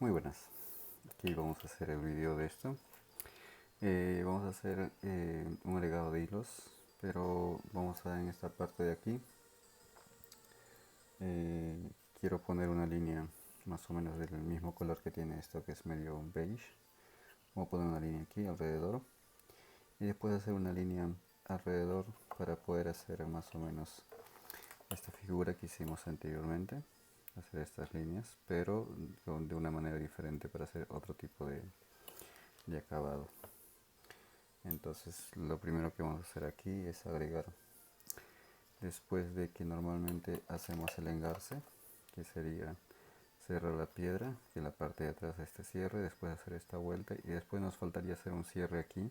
Muy buenas, aquí vamos a hacer el video de esto. Vamos a hacer un agregado de hilos, pero vamos a en esta parte de aquí. Quiero poner una línea más o menos del mismo color que tiene esto, que es medio beige. Voy a poner una línea aquí alrededor y después hacer una línea alrededor para poder hacer más o menos esta figura que hicimos anteriormente. Hacer estas líneas, pero de una manera diferente para hacer otro tipo de acabado. Entonces lo primero que vamos a hacer aquí es agregar, después de que normalmente hacemos el engarce, que sería cerrar la piedra, que la parte de atrás de este cierre, después hacer esta vuelta y después nos faltaría hacer un cierre aquí,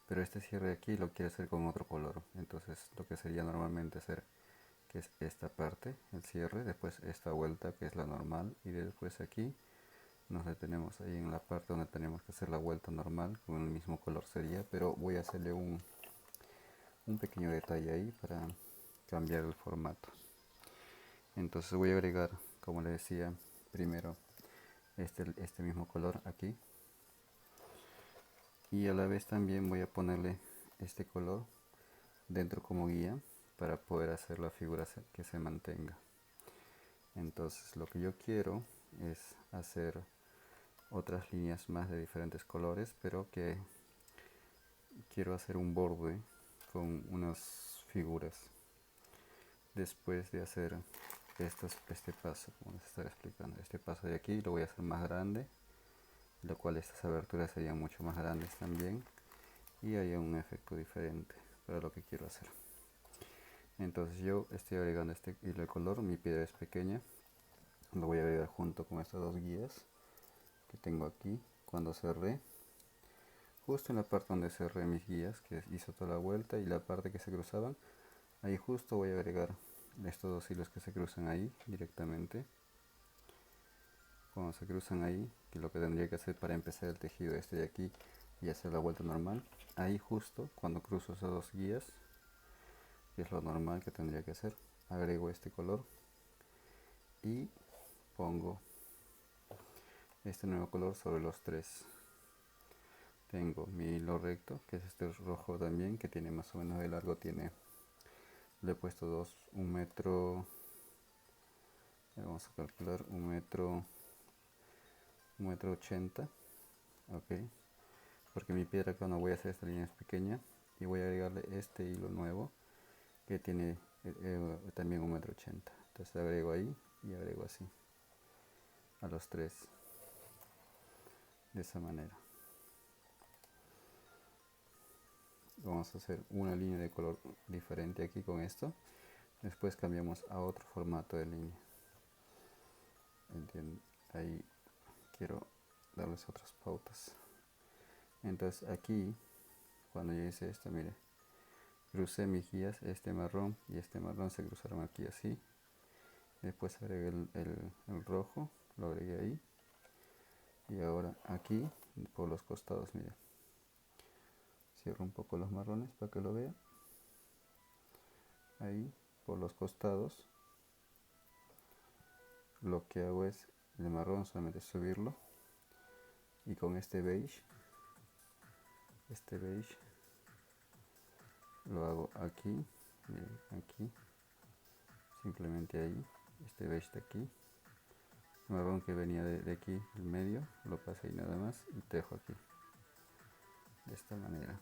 pero este cierre aquí lo quiero hacer con otro color. Entonces lo que sería normalmente hacer, que es esta parte, el cierre, después esta vuelta que es la normal, y después aquí nos detenemos ahí en la parte donde tenemos que hacer la vuelta normal con el mismo color sería, pero voy a hacerle un pequeño detalle ahí para cambiar el formato. Entonces voy a agregar, como le decía, primero este mismo color aquí, y a la vez también voy a ponerle este color dentro como guía para poder hacer la figura que se mantenga. Entonces lo que yo quiero es hacer otras líneas más de diferentes colores, pero que quiero hacer un borde con unas figuras. Después de hacer este paso, como les estaba explicando, este paso de aquí lo voy a hacer más grande, lo cual estas aberturas serían mucho más grandes también, y hay un efecto diferente para lo que quiero hacer. Entonces yo estoy agregando este hilo de color, mi piedra es pequeña, lo voy a agregar junto con estas dos guías que tengo aquí. Cuando cerré, justo en la parte donde cerré mis guías, que hizo toda la vuelta, y la parte que se cruzaban, ahí justo voy a agregar estos dos hilos que se cruzan ahí directamente. Cuando se cruzan ahí, que lo que tendría que hacer para empezar el tejido este de aquí y hacer la vuelta normal, ahí justo cuando cruzo esas dos guías, que es lo normal que tendría que hacer, agrego este color y pongo este nuevo color sobre los tres. Tengo mi hilo recto, que es este rojo también, que tiene más o menos de largo, le he puesto un metro, vamos a calcular, un metro 80, ok, porque mi piedra cuando voy a hacer esta línea es pequeña, y voy a agregarle este hilo nuevo que tiene también un metro 80. Entonces agrego ahí y agrego así a los tres, de esa manera. Vamos a hacer una línea de color diferente aquí con esto, después cambiamos a otro formato de línea. ¿Entienden? Ahí quiero darles otras pautas. Entonces aquí, cuando yo hice esto, mire, crucé mis guías, este marrón y este marrón se cruzaron aquí así. Después agregué el rojo, lo agregué ahí, y ahora aquí por los costados, mire, cierro un poco los marrones para que lo vean. Ahí por los costados lo que hago es el marrón solamente subirlo, y con este beige lo hago aquí, miren, aquí, simplemente ahí, este beige de aquí, el marrón que venía de aquí, el medio, lo pasé ahí nada más y tejo aquí, de esta manera,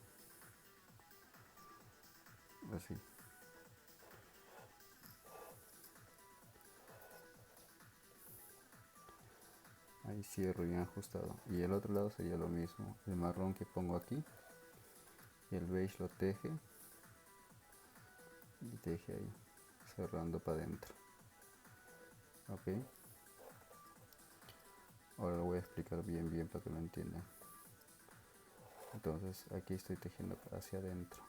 así. Ahí cierro bien ajustado, y el otro lado sería lo mismo, el marrón que pongo aquí y el beige lo teje y teje ahí, cerrando para adentro. Ok, ahora lo voy a explicar bien para que lo entiendan. Entonces aquí estoy tejiendo hacia adentro.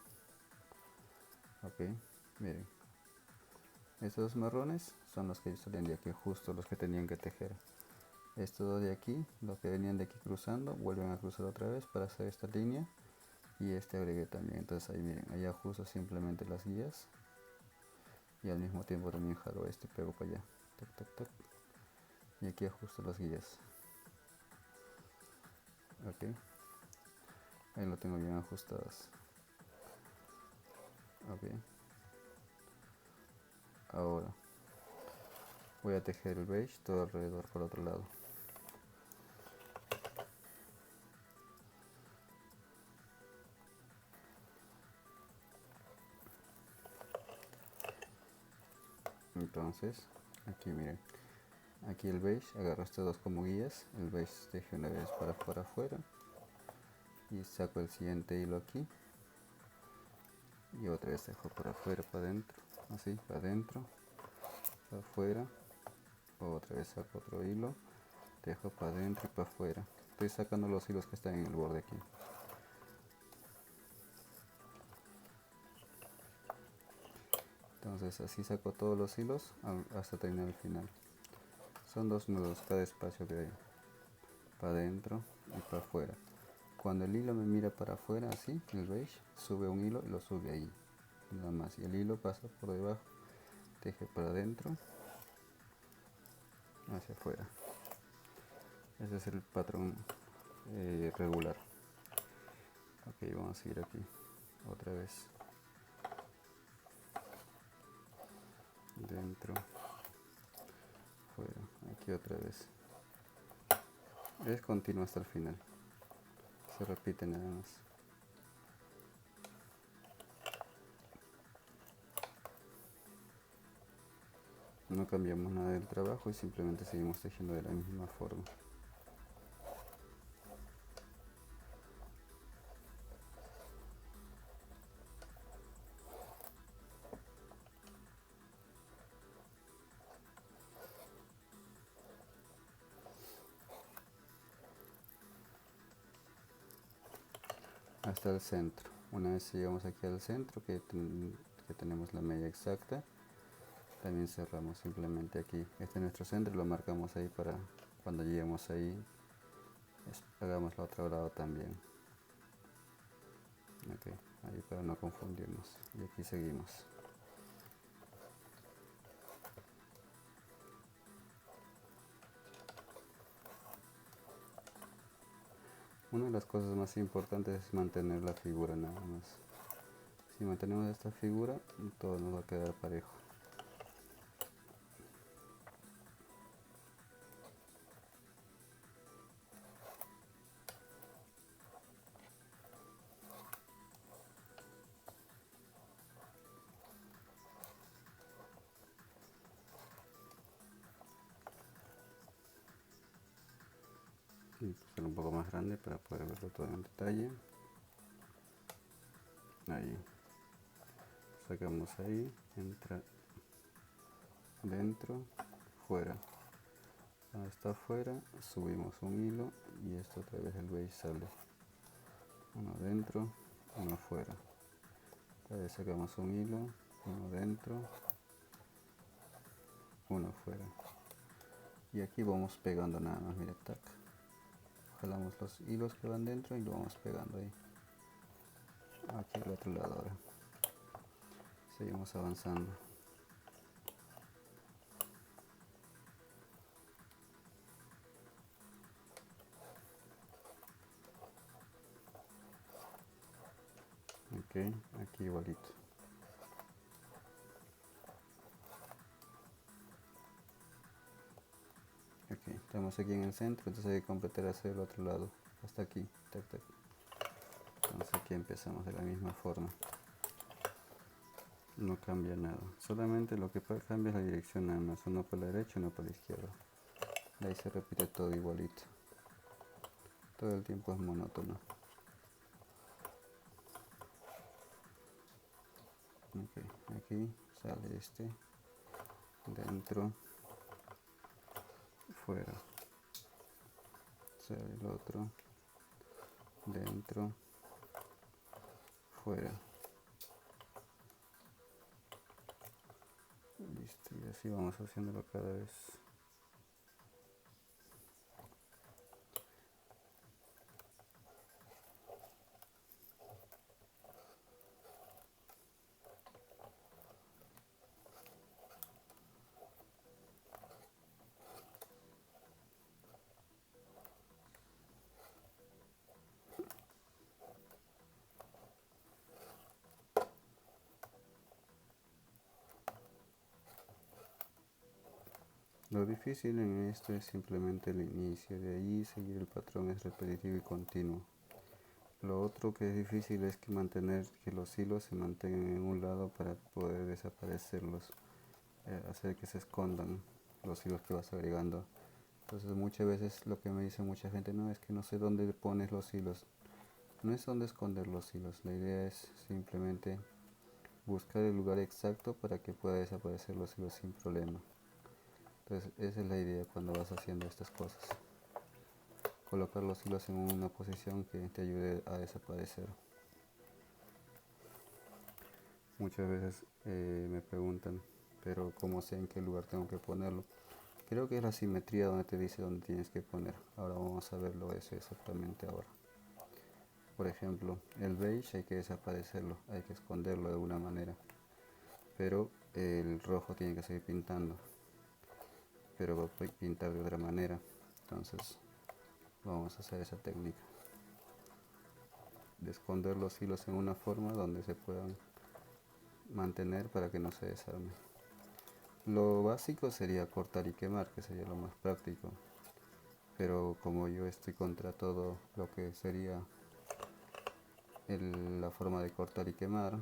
Ok, miren, estos dos marrones son los que salían de aquí, justo los que tenían que tejer. Estos dos de aquí, los que venían de aquí cruzando, vuelven a cruzar otra vez para hacer esta línea, y este agregué también. Entonces ahí miren, ahí ajusto simplemente las guías y al mismo tiempo también jalo este, pego para allá, tac, tac, tac, y aquí ajusto las guías. Ok, ahí lo tengo bien ajustadas. Ok, ahora voy a tejer el beige todo alrededor por otro lado. Entonces aquí miren, aquí el beige, agarro estas dos como guías, el beige teje una vez para afuera y saco el siguiente hilo aquí y otra vez dejo para afuera, para adentro, así, para adentro, para afuera, otra vez saco otro hilo, dejo para adentro y para afuera. Estoy sacando los hilos que están en el borde aquí. Entonces así saco todos los hilos hasta terminar el final. Son 2 nudos cada espacio que hay, para adentro y para afuera. Cuando el hilo me mira para afuera, así, el beige, sube un hilo y lo sube ahí, nada más. Y el hilo pasa por debajo, teje para adentro, hacia afuera. Ese es el patrón regular. Ok, vamos a seguir aquí, otra vez. Dentro, fuera, aquí otra vez. Es continuo hasta el final. Se repite nada más. No cambiamos nada del trabajo y simplemente seguimos tejiendo de la misma forma. Hasta el centro. Una vez llegamos aquí al centro, que tenemos la media exacta, también cerramos simplemente aquí. Este es nuestro centro, lo marcamos ahí para cuando lleguemos ahí, hagamos la otra lado también. Ok, ahí para no confundirnos. Y aquí seguimos. Una de las cosas más importantes es mantener la figura nada más. Si mantenemos esta figura, todo nos va a quedar parejo. Y hacerlo un poco más grande para poder verlo todo en detalle. Ahí. Sacamos ahí, entra dentro, fuera. Cuando está afuera, subimos un hilo y esto otra vez el beige sale. Uno dentro, uno afuera. Otra vez sacamos un hilo, uno dentro, uno afuera. Y aquí vamos pegando nada más, mira, tac. Jalamos los hilos que van dentro y lo vamos pegando ahí. Aquí al otro lado ahora. Seguimos avanzando. Ok, aquí igualito. Ok, estamos aquí en el centro, entonces hay que completar hacia el otro lado. Hasta aquí, tac, tac. Entonces aquí empezamos de la misma forma. No cambia nada. Solamente lo que cambia es la dirección nada más. Uno para la derecha y uno para la izquierda. De ahí se repite todo igualito. Todo el tiempo es monótono. Ok, aquí sale este. Dentro. Fuera. Sale el otro. Dentro. Fuera. Listo, y así vamos haciéndolo cada vez. Lo difícil en esto es simplemente el inicio, de ahí seguir el patrón es repetitivo y continuo. Lo otro que es difícil es que mantener que los hilos se mantengan en un lado para poder desaparecerlos, hacer que se escondan los hilos que vas agregando. Entonces muchas veces lo que me dice mucha gente, no, es que no sé dónde pones los hilos. No es dónde esconder los hilos, la idea es simplemente buscar el lugar exacto para que pueda desaparecer los hilos sin problema. Entonces esa es la idea cuando vas haciendo estas cosas. Colocar los hilos en una posición que te ayude a desaparecer. Muchas veces me preguntan, pero ¿cómo sé en qué lugar tengo que ponerlo? Creo que es la simetría donde te dice dónde tienes que poner. Ahora vamos a verlo eso exactamente ahora. Por ejemplo, el beige hay que desaparecerlo, hay que esconderlo de alguna manera. Pero el rojo tiene que seguir pintando, pero va a pintar de otra manera. Entonces vamos a hacer esa técnica de esconder los hilos en una forma donde se puedan mantener para que no se desarme. Lo básico sería cortar y quemar, que sería lo más práctico, pero como yo estoy contra todo lo que sería la forma de cortar y quemar,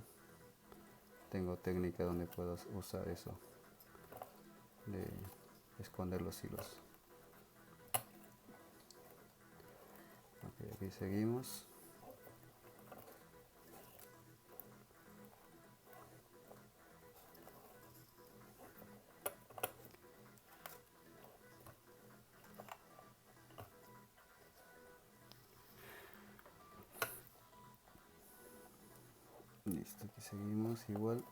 tengo técnica donde puedo usar eso de esconder los hilos. Ok, aquí seguimos. Listo, aquí seguimos igual.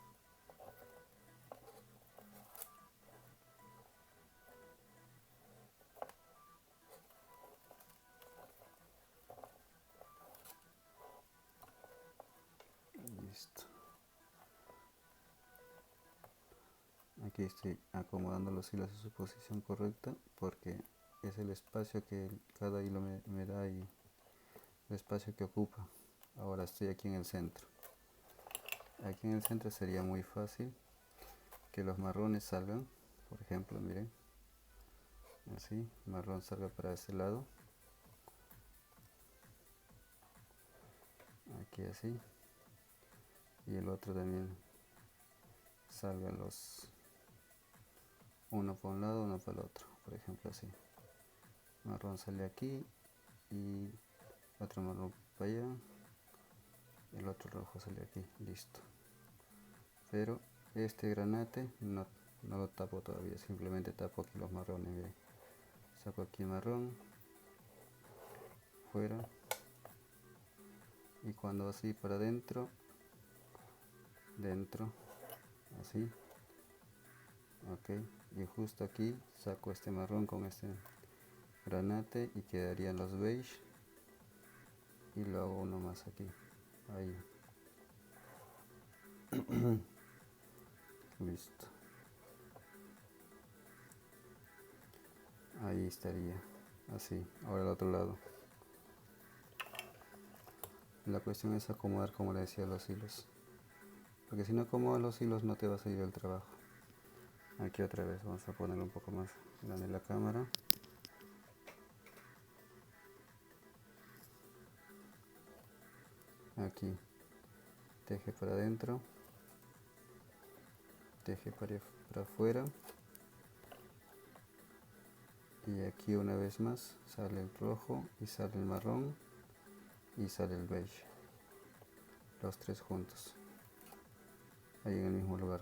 Listo. Aquí estoy acomodando los hilos en su posición correcta porque es el espacio que cada hilo me da y el espacio que ocupa. Ahora estoy aquí en el centro. Aquí en el centro sería muy fácil que los marrones salgan. Por ejemplo, miren. Así, el marrón salga para ese lado. Aquí así. Y el otro también salgan los uno por un lado, uno por el otro. Por ejemplo así. Marrón sale aquí y otro marrón para allá. El otro rojo sale aquí. Listo. Pero este granate no lo tapo todavía, simplemente tapo aquí los marrones. Miren. Saco aquí el marrón fuera y cuando así para adentro, dentro, así, ok, y justo aquí saco este marrón con este granate y quedarían los beige y lo hago uno más aquí, ahí. Listo, ahí estaría, así. Ahora el otro lado. La cuestión es acomodar, como le decía, los hilos, porque si no acomodas los hilos no te va a salir el trabajo. Aquí otra vez vamos a poner un poco más grande la cámara. Aquí teje para adentro, teje para afuera, y aquí una vez más sale el rojo y sale el marrón y sale el beige, los tres juntos ahí en el mismo lugar.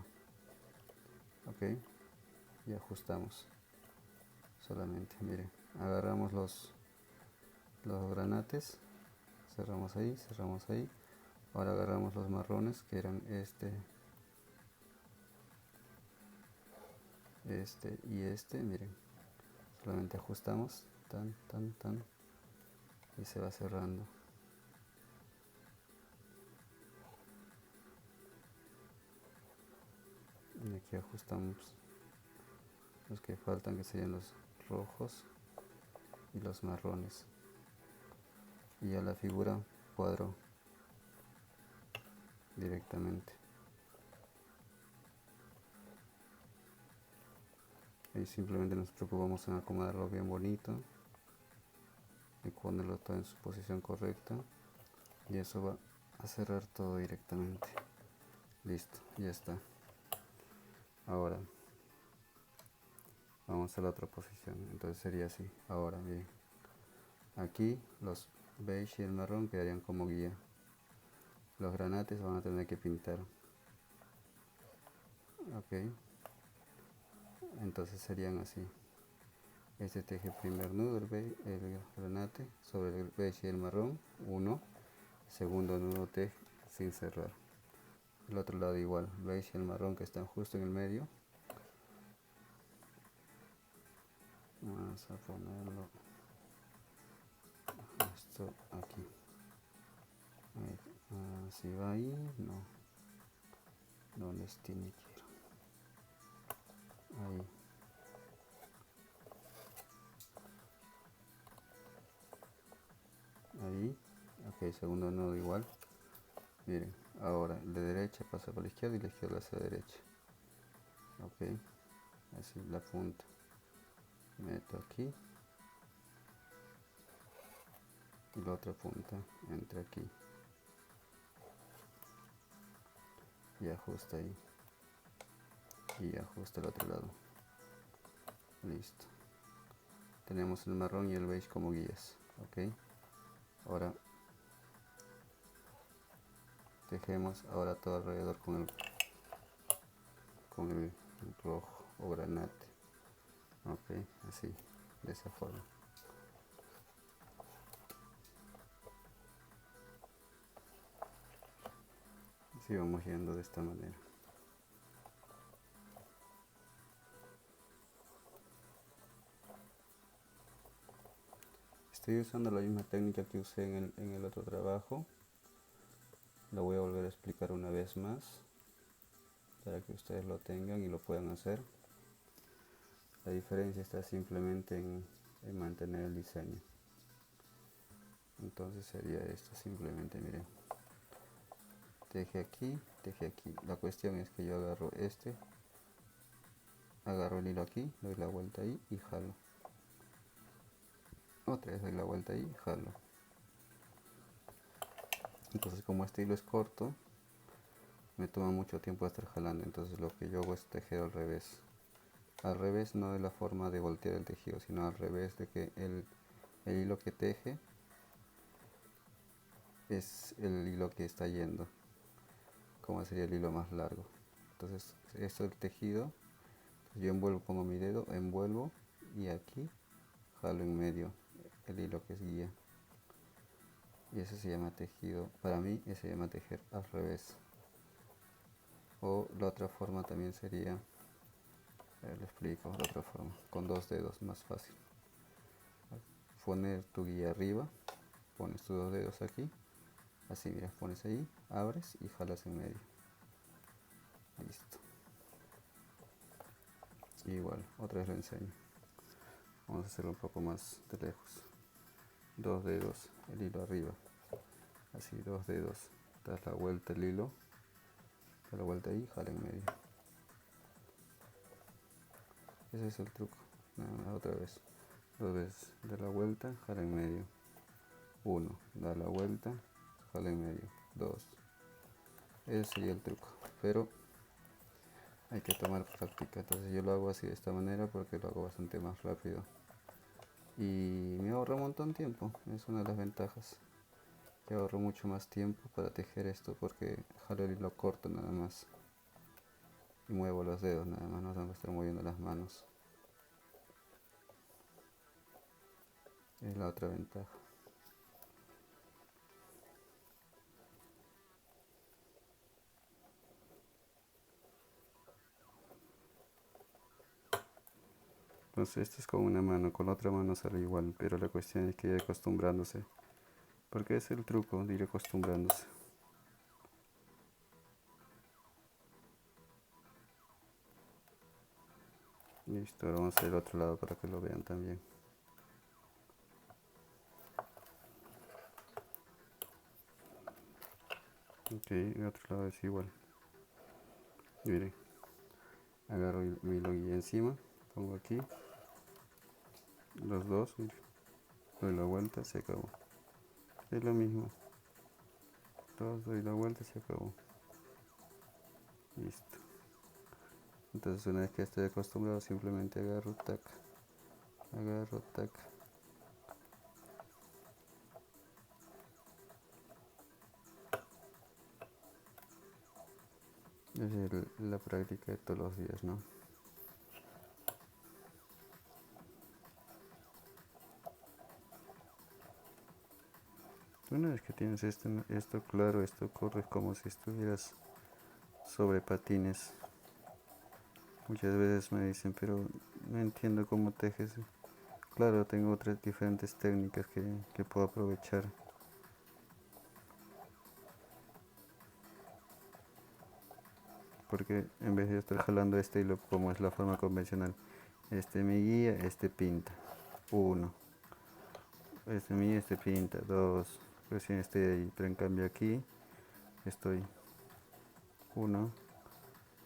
Ok, y ajustamos solamente. Miren, agarramos los granates, cerramos ahí, cerramos ahí. Ahora agarramos los marrones que eran este y este. Miren, solamente ajustamos tan y se va cerrando. Y aquí ajustamos los que faltan, que serían los rojos y los marrones, y ya la figura cuadró directamente. y simplemente nos preocupamos en acomodarlo bien bonito y ponerlo todo en su posición correcta, y eso va a cerrar todo directamente. Listo, ya está. Ahora vamos a la otra posición, entonces sería así. Ahora bien, aquí los beige y el marrón quedarían como guía, los granates van a tener que pintar. Ok, entonces serían así. Este teje el primer nudo, el granate sobre el beige y el marrón, 1, segundo nudo teje sin cerrar. El otro lado igual, beige y el marrón que están justo en el medio. Vamos a ponerlo esto aquí. Si va ahí, no. ¿Dónde tiene quiero? Ahí. Ahí. Ok, segundo nudo igual. Miren, ahora de derecha pasa por la izquierda y la izquierda hacia la derecha. Ok, así la punta. Meto aquí. Y la otra punta entre aquí. Y ajusta ahí. Y ajusta el otro lado. Listo. Tenemos el marrón y el beige como guías. Ok. Ahora tejemos ahora todo alrededor con el rojo o granate. Ok, así, de esa forma. Así vamos yendo de esta manera. Estoy usando la misma técnica que usé en el otro trabajo. La voy a volver a explicar una vez más para que ustedes lo tengan y lo puedan hacer. La diferencia está simplemente en mantener el diseño. Entonces sería esto, simplemente miren. Teje aquí, teje aquí. La cuestión es que yo agarro agarro el hilo aquí, doy la vuelta ahí y jalo. Otra vez doy la vuelta ahí y jalo. Entonces como este hilo es corto, me toma mucho tiempo estar jalando, entonces lo que yo hago es tejer al revés, no de la forma de voltear el tejido, sino al revés, de que el hilo que teje es el hilo que está yendo, como sería el hilo más largo. Entonces esto es el tejido, yo envuelvo, pongo mi dedo, envuelvo y aquí jalo en medio el hilo que es guía, y eso se llama tejido. Para mí eso se llama tejer al revés. O la otra forma también sería, lo explico de otra forma, con dos dedos, más fácil. Poner tu guía arriba, pones tus dos dedos aquí, así mira, pones ahí, abres y jalas en medio. Listo. Igual, otra vez lo enseño. Vamos a hacerlo un poco más de lejos. Dos dedos, el hilo arriba, así dos dedos, das la vuelta el hilo, da la vuelta ahí, jala en medio. Ese es el truco. Nada más, otra vez. Dos veces, da la vuelta, jala en medio. Uno, da la vuelta, jala en medio. Dos. Ese sería el truco, pero hay que tomar práctica. Entonces yo lo hago así de esta manera porque lo hago bastante más rápido y me ahorra un montón de tiempo. Es una de las ventajas, que ahorro mucho más tiempo para tejer esto porque jalo el hilo corto nada más y muevo los dedos nada más, no tengo que estar moviendo las manos. Es la otra ventaja. Entonces esto es con una mano, con la otra mano sale igual, pero la cuestión es que ir acostumbrándose, porque es el truco de ir acostumbrándose. Listo, ahora vamos a ir al otro lado para que lo vean también. Ok, el otro lado es igual. Miren, agarro mi hilo guía encima, pongo aquí los dos y doy la vuelta, se acabó. Es lo mismo, dos, doy la vuelta, se acabó. Listo. Entonces una vez que estoy acostumbrado, simplemente agarro, tac, agarro, tac. Es la práctica de todos los días, ¿no? Una vez que tienes esto claro, esto corre como si estuvieras sobre patines. Muchas veces me dicen, pero no entiendo cómo tejes. Claro, tengo otras diferentes técnicas que puedo aprovechar. Porque en vez de estar jalando este hilo como es la forma convencional, este me guía, este pinta. Uno. Este me guía, este pinta. Dos. Recién estoy ahí, pero en cambio aquí estoy. Uno,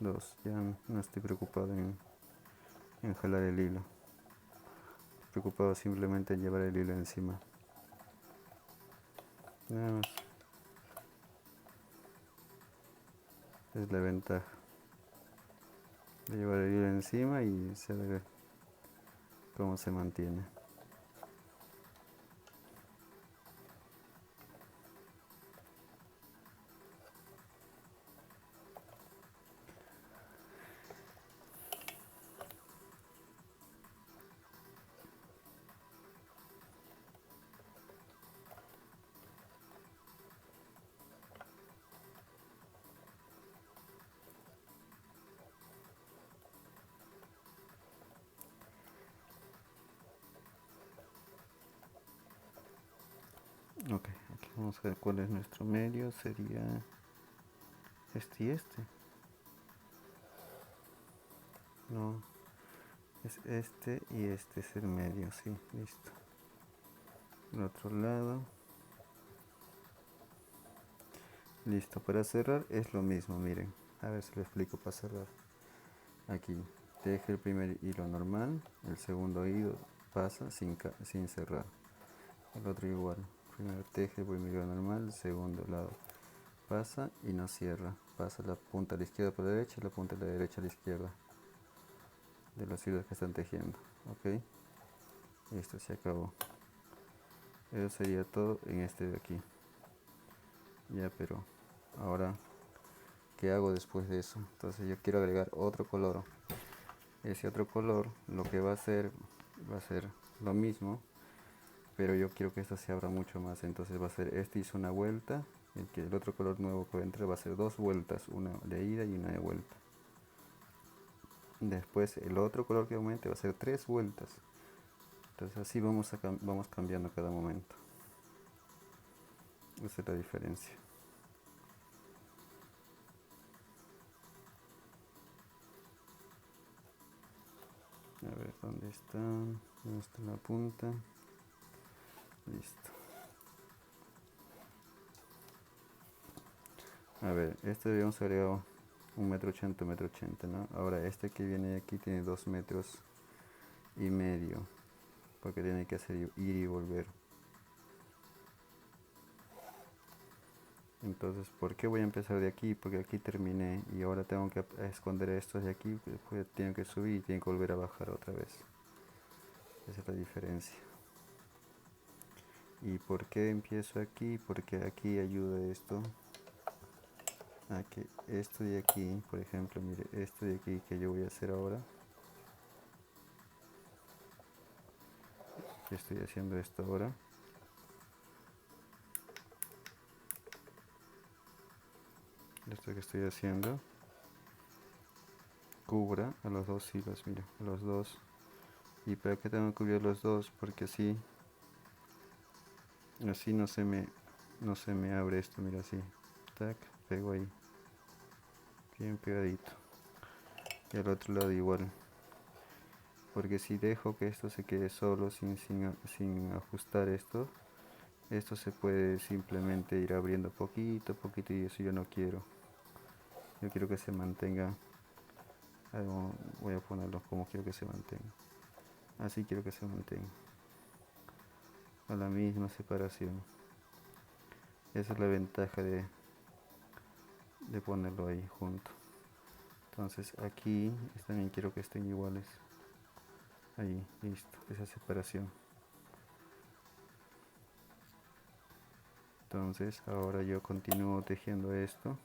dos. Ya no estoy preocupado en jalar el hilo. Estoy preocupado simplemente en llevar el hilo encima. Nada más. Es la ventaja de llevar el hilo encima y se ve cómo se mantiene. Ok, aquí vamos a ver cuál es nuestro medio. Sería este y este. No, es este y este es el medio, sí, listo. El otro lado. Listo, para cerrar es lo mismo, miren. A ver si lo explico para cerrar. Aquí teje el primer hilo normal, el segundo hilo pasa sin cerrar. El otro igual. Primero teje el primer hilo normal, el segundo lado pasa y no cierra. Pasa la punta a la izquierda por la derecha y la punta de la derecha a la izquierda de los hilos que están tejiendo. Ok, listo, se acabó. Eso sería todo en este de aquí. Ya, pero ahora, ¿qué hago después de eso? Entonces yo quiero agregar otro color. Ese otro color lo que va a ser lo mismo, pero yo quiero que esto se abra mucho más. Entonces va a ser, este hizo una vuelta, el otro color nuevo que va a entrar va a ser dos vueltas, una de ida y una de vuelta. Después el otro color que aumente va a ser tres vueltas. Entonces así vamos cambiando cada momento. Esa es la diferencia. A ver, ¿dónde está? ¿Dónde está la punta? Listo. A ver, este habíamos agregado 1,80 m, 1,80 m, ¿no? Ahora este que viene aquí tiene 2,5 m, porque tiene que hacer ir y volver. Entonces, ¿por qué voy a empezar de aquí? Porque aquí terminé y ahora tengo que esconder estos de aquí, después tengo que subir y tengo que volver a bajar otra vez. Esa es la diferencia. ¿Y por qué empiezo aquí? Porque aquí ayuda esto a que esto de aquí, por ejemplo, mire, esto de aquí que yo voy a hacer ahora, que estoy haciendo esto ahora, esto que estoy haciendo, cubra a los dos hilos, mira, a los dos. ¿Y para qué tengo que cubrir los dos? Porque así no se me abre esto, mira, así, tac, pego ahí, bien pegadito. Y al otro lado igual, porque si dejo que esto se quede solo sin ajustar esto se puede simplemente ir abriendo poquito a poquito y eso yo no quiero. Yo quiero que se mantenga Voy a ponerlo como quiero que se mantenga. Así quiero que se mantenga. A la misma separación. Esa es la ventaja de ponerlo ahí junto. Entonces aquí también quiero que estén iguales. Ahí, listo, esa separación. Entonces ahora yo continúo tejiendo esto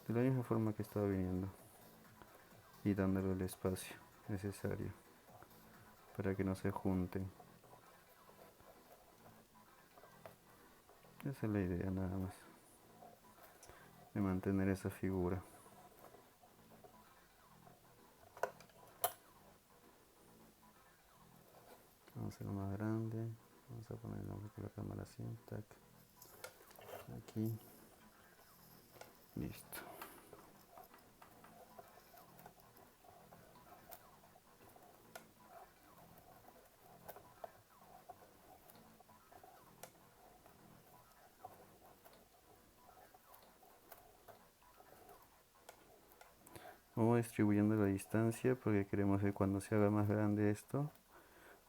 de la misma forma que estaba viniendo y dándole el espacio necesario para que no se junten. Esa es la idea nada más, de mantener esa figura. Vamos a hacerlo más grande, vamos a poner el nombre con la cámara así, tac, aquí, listo. Vamos distribuyendo la distancia porque queremos que cuando se haga más grande esto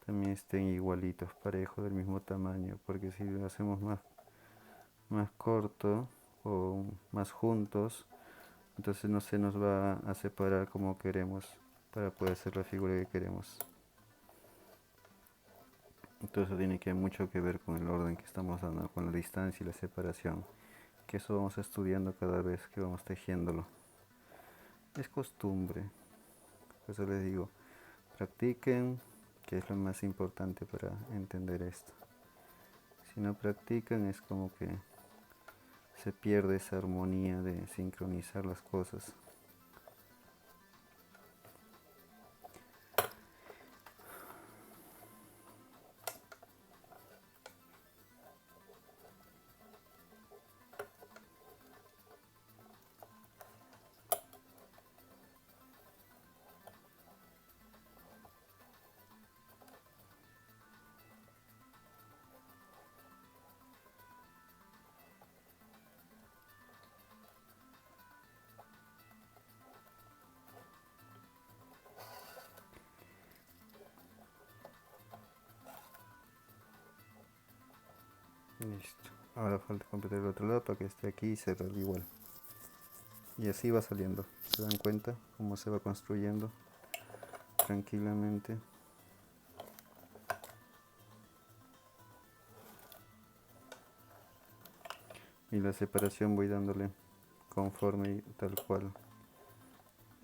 también estén igualitos, parejos, del mismo tamaño, porque si lo hacemos más corto o más juntos, entonces no se nos va a separar como queremos para poder hacer la figura que queremos. Entonces eso tiene mucho que ver con el orden que estamos dando, con la distancia y la separación, que eso vamos estudiando cada vez que vamos tejiéndolo. Es costumbre, por eso les digo, practiquen, que es lo más importante para entender esto. Si no practican es como que se pierde esa armonía de sincronizar las cosas. Listo. Ahora falta completar el otro lado para que esté aquí y cerrar igual. Y así va saliendo. ¿Se dan cuenta cómo se va construyendo tranquilamente? Y la separación voy dándole conforme y tal cual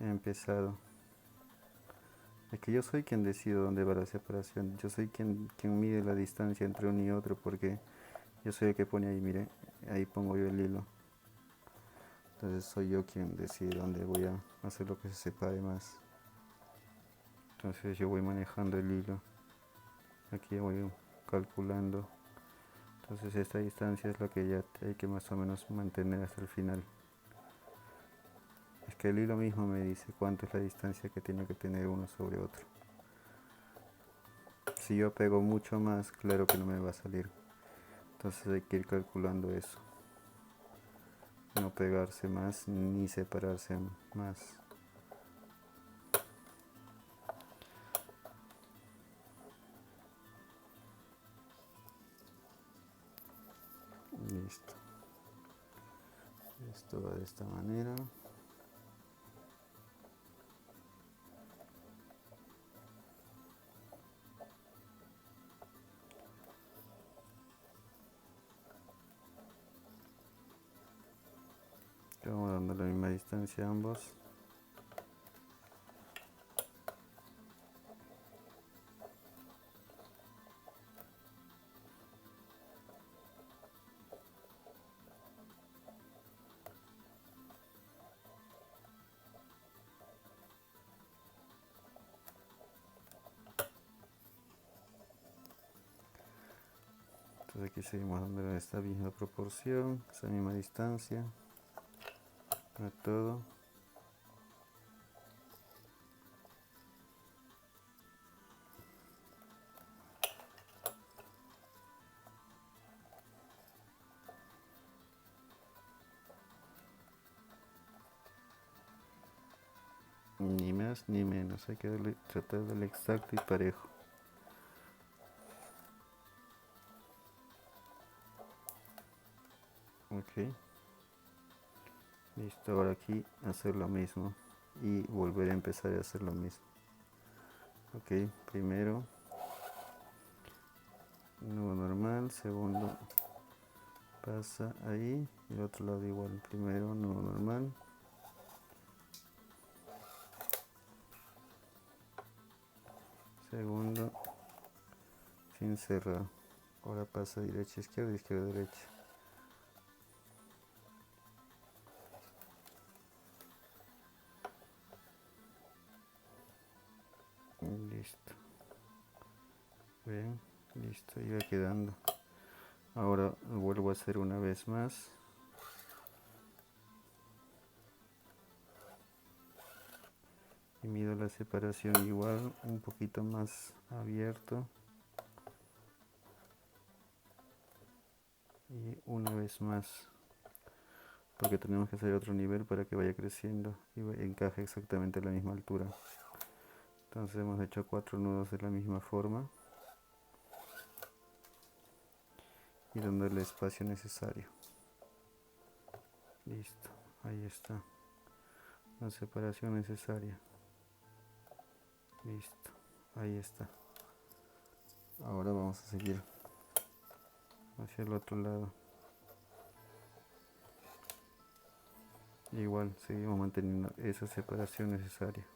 he empezado. Es que yo soy quien decide dónde va la separación. Yo soy quien mide la distancia entre uno y otro porque yo soy el que pone ahí, mire, ahí pongo yo el hilo. Entonces soy yo quien decide dónde voy a hacer lo que se separe más. Entonces yo voy manejando el hilo. Aquí voy calculando. Entonces esta distancia es la que ya hay que más o menos mantener hasta el final. Es que el hilo mismo me dice cuánto es la distancia que tiene que tener uno sobre otro. Si yo pego mucho más, claro que no me va a salir. Entonces hay que ir calculando eso. No pegarse más ni separarse más. Listo. Esto va de esta manera. Vamos dando la misma distancia a ambos. Entonces aquí seguimos dando esta misma proporción, esa misma distancia a todo. más ni menos, hay que tratar de darle exacto y parejo. Ok, listo. Ahora aquí hacer lo mismo y volver a empezar a hacer lo mismo. Ok, primero nudo normal, segundo pasa ahí, y el otro lado igual. Primero nudo normal, segundo sin cerrar. Ahora pasa derecha izquierda, izquierda derecha. Listo. Bien, listo, ya quedando. Ahora vuelvo a hacer una vez más. Y mido la separación igual, un poquito más abierto. Y una vez más, porque tenemos que hacer otro nivel para que vaya creciendo y encaje exactamente a la misma altura. Entonces hemos hecho 4 nudos de la misma forma y dando el espacio necesario. Listo, ahí está la separación necesaria. Listo, ahí está. Ahora vamos a seguir hacia el otro lado. Igual seguimos manteniendo esa separación necesaria.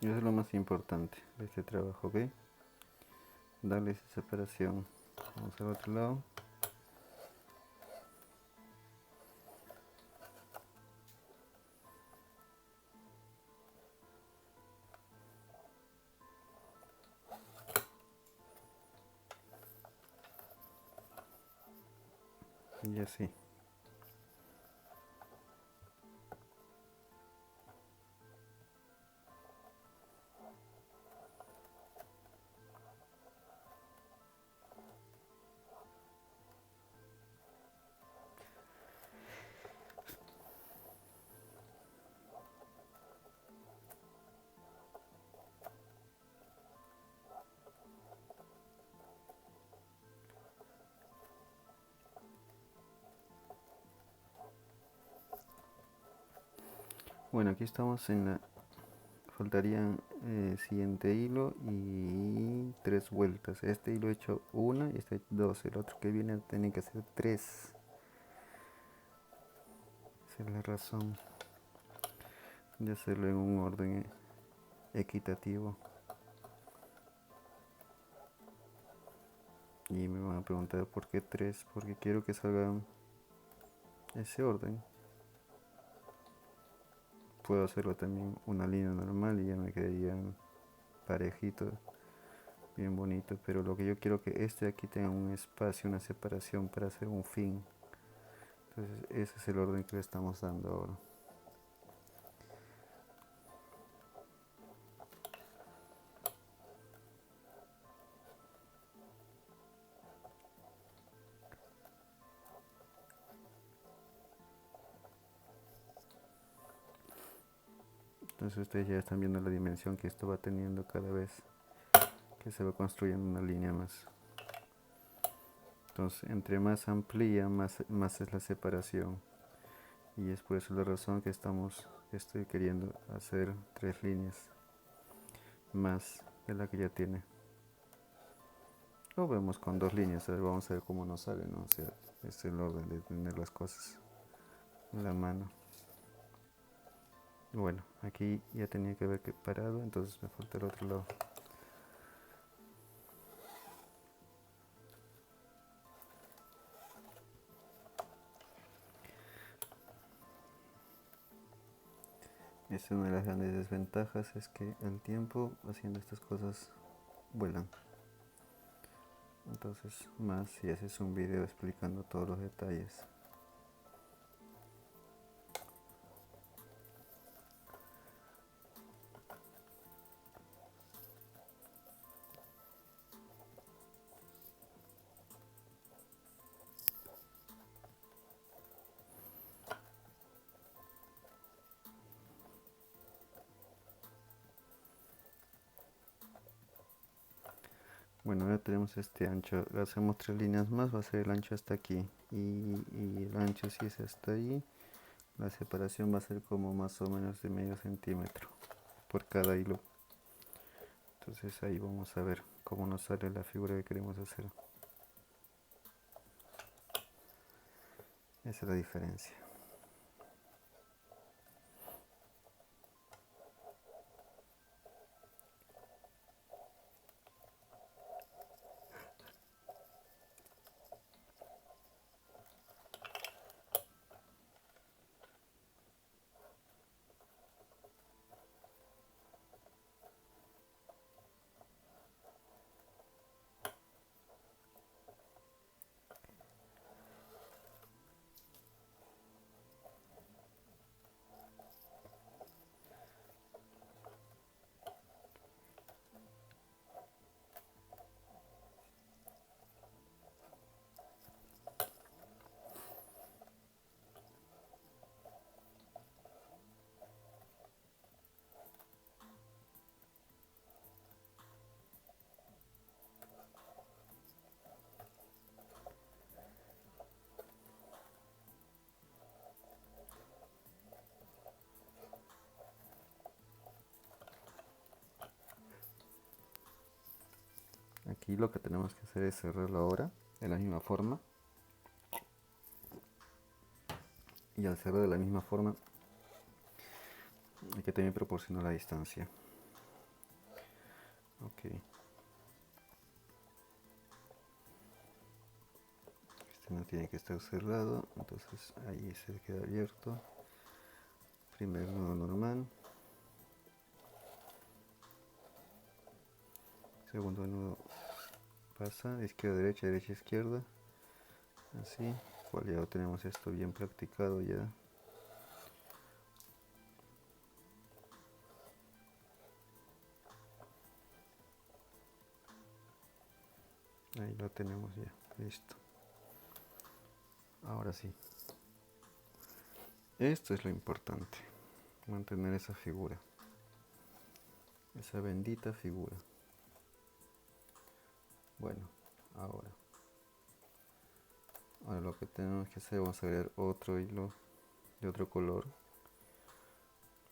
Y eso es lo más importante de este trabajo, ¿ok? Darle esa separación. Vamos al otro lado. Y así. Bueno, aquí estamos en la... Faltarían siguiente hilo y 3 vueltas. Este hilo he hecho una y este 2. El otro que viene tiene que hacer 3. Esa es la razón de hacerlo en un orden equitativo. Y me van a preguntar por qué 3, porque quiero que salgan ese orden. Puedo hacerlo también una línea normal y ya me quedarían parejitos, bien bonito, pero lo que yo quiero que este aquí tenga un espacio, una separación para hacer un fin. Entonces ese es el orden que le estamos dando ahora. Entonces ustedes ya están viendo la dimensión que esto va teniendo cada vez que se va construyendo una línea más. Entonces entre más amplía, más es la separación. Y es por eso la razón que estoy queriendo hacer 3 líneas más de la que ya tiene. Lo vemos con 2 líneas, a ver, vamos a ver cómo nos sale, ¿no? O sea, es el orden de tener las cosas en la mano. Bueno, aquí ya tenía que haber parado, entonces me falta el otro lado. Es una de las grandes desventajas, es que el tiempo haciendo estas cosas vuelan. Entonces, más si haces un video explicando todos los detalles. Bueno, ya tenemos este ancho, le hacemos 3 líneas más, va a ser el ancho hasta aquí y el ancho si es hasta ahí, la separación va a ser como más o menos de medio centímetro por cada hilo. Entonces ahí vamos a ver cómo nos sale la figura que queremos hacer. Esa es la diferencia. Aquí lo que tenemos que hacer es cerrarlo ahora de la misma forma, y al cerrar de la misma forma hay que también proporcionar la distancia. Ok, este no tiene que estar cerrado, entonces ahí se queda abierto. Primer nudo normal, segundo nudo pasa, izquierda derecha, derecha izquierda, así. Cual ya tenemos esto bien practicado ya. Ahí lo tenemos ya, listo. Ahora sí, esto es lo importante, mantener esa figura, esa bendita figura. Bueno, ahora lo que tenemos que hacer, vamos a agregar otro hilo de otro color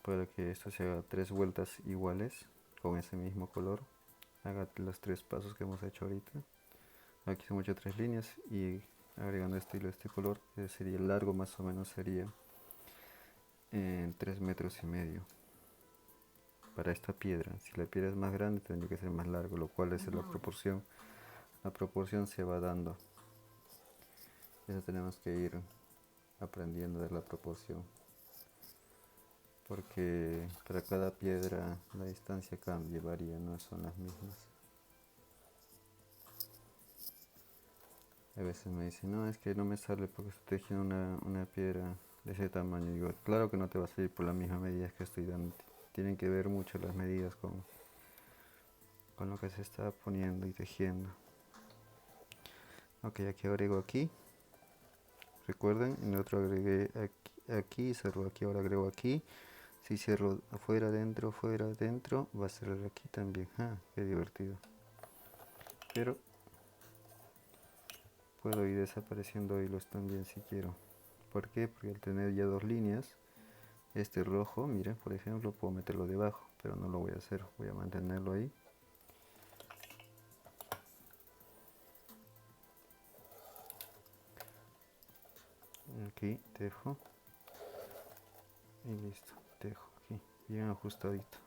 para que esto se haga 3 vueltas iguales con ese mismo color. Haga los 3 pasos que hemos hecho ahorita. Aquí hemos hecho 3 líneas y agregando este hilo de este color, que sería el largo, más o menos sería en 3,5 metros para esta piedra. Si la piedra es más grande tendría que ser más largo, lo cual es la proporción. La proporción se va dando. Eso tenemos que ir aprendiendo de la proporción, porque para cada piedra la distancia cambia, varía, no son las mismas. A veces me dicen, no, es que no me sale porque estoy tejiendo una piedra de ese tamaño. Y digo, claro que no te va a salir por las mismas medidas que estoy dando. Tienen que ver mucho las medidas con lo que se está poniendo y tejiendo. Ok, aquí agrego aquí. Recuerden, en el otro agregué aquí, cerro aquí, ahora agrego aquí. Si cierro afuera, adentro, fuera, adentro, va a cerrar aquí también. Ah, qué divertido. Pero puedo ir desapareciendo hilos también si quiero. ¿Por qué? Porque al tener ya 2 líneas, este rojo, miren, por ejemplo, puedo meterlo debajo, pero no lo voy a hacer. Voy a mantenerlo ahí. Aquí tejo. Y listo, tejo aquí, bien ajustadito.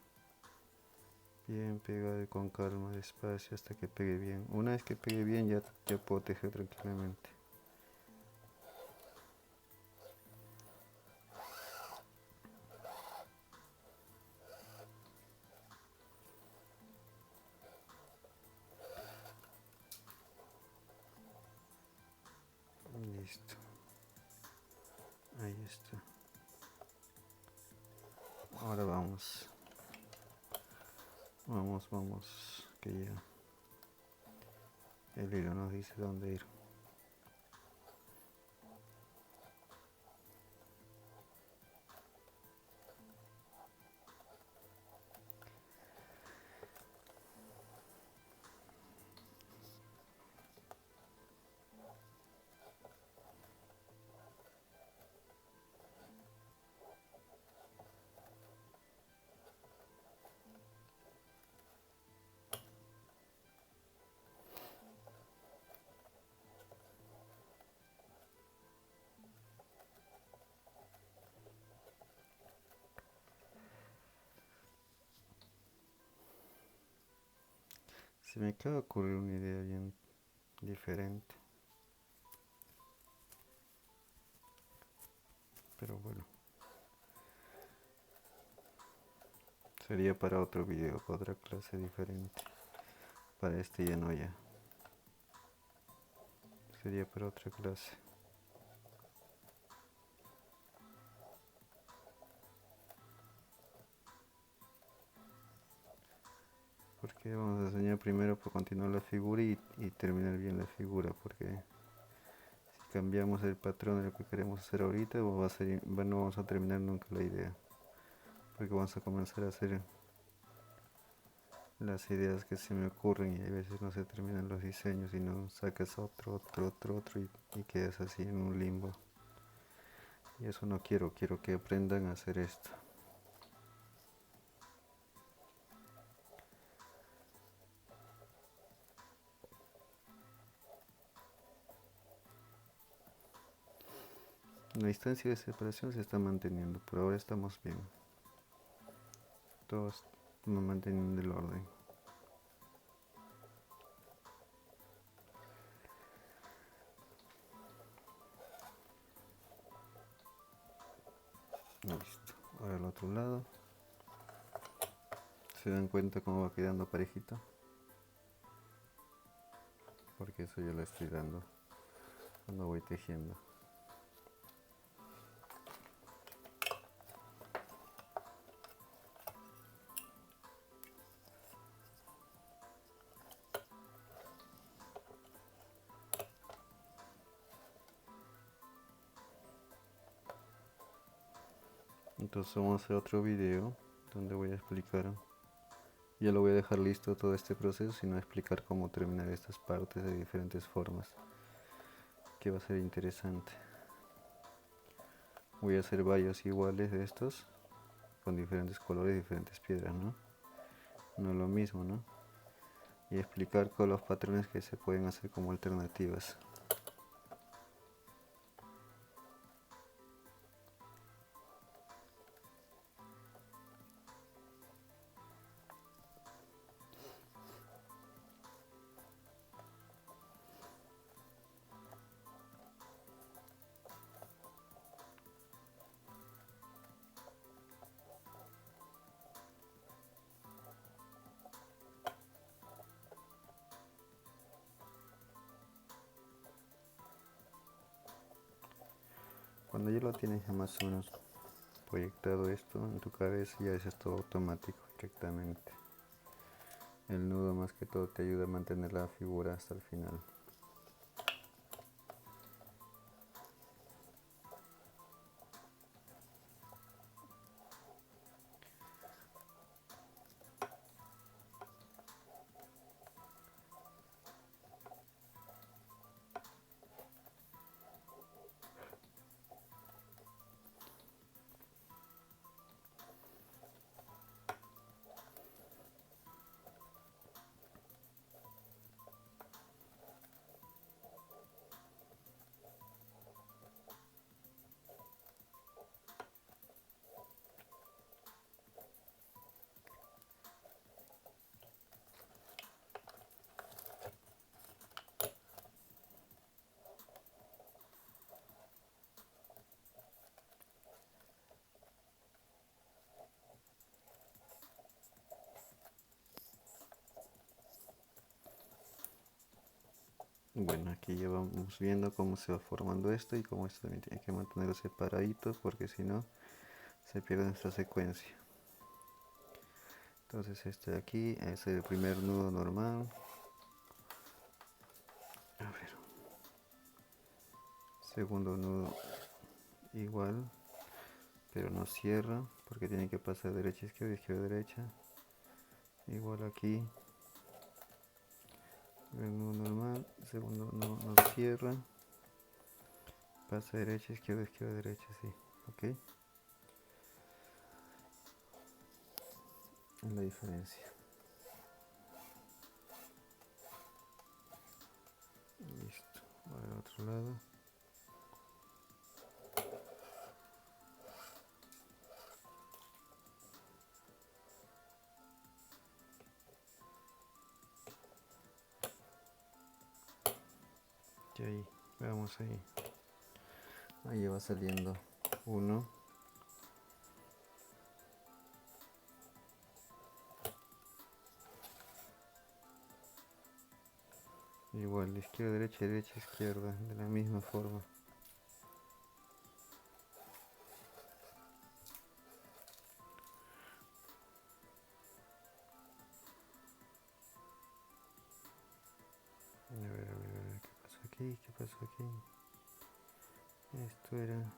Bien pegado y con calma, despacio hasta que pegue bien. Una vez que pegue bien ya puedo tejer tranquilamente. Listo. Ahí está. Ahora vamos. Vamos. Que ya el hilo nos dice dónde ir. Se me acaba de ocurrir una idea bien diferente. Pero bueno, sería para otro video, para otra clase diferente. Para este ya no ya. Sería para otra clase. Porque vamos a enseñar primero para continuar la figura y terminar bien la figura. Porque si cambiamos el patrón de lo que queremos hacer ahorita, no vamos a terminar nunca la idea. Porque vamos a comenzar a hacer las ideas que se me ocurren y a veces no se terminan los diseños y no sacas otro y quedas así en un limbo. Y eso no quiero que aprendan a hacer esto. La distancia de separación se está manteniendo, por ahora estamos bien. Todos manteniendo el orden. Listo. Ahora al otro lado. ¿Se dan cuenta cómo va quedando parejito? Porque eso yo lo estoy dando cuando voy tejiendo. Entonces vamos a hacer otro video donde voy a explicar, ya lo voy a dejar listo todo este proceso, sino explicar cómo terminar estas partes de diferentes formas, que va a ser interesante. Voy a hacer varios iguales de estos, con diferentes colores y diferentes piedras, ¿no? No es lo mismo, ¿no? Y explicar con los patrones que se pueden hacer como alternativas. Cuando ya lo tienes ya más o menos proyectado esto en tu cabeza, ya es todo automático directamente. El nudo más que todo te ayuda a mantener la figura hasta el final. Bueno, aquí ya vamos viendo cómo se va formando esto y cómo esto también tiene que mantenerlo separadito porque si no se pierde nuestra secuencia. Entonces este de aquí es el primer nudo normal. A ver. Segundo nudo igual, pero no cierra porque tiene que pasar derecha izquierda izquierda derecha. Igual aquí. El nudo normal, segundo no cierra, pasa derecha, izquierda, derecha, sí, ok. Es la diferencia. Listo, ahora al otro lado. Y ahí, veamos ahí. Ahí va saliendo uno. Igual, izquierda, derecha, izquierda, de la misma forma. A ver, ¿qué pasó aquí? ¿Qué pasó aquí? Esto era...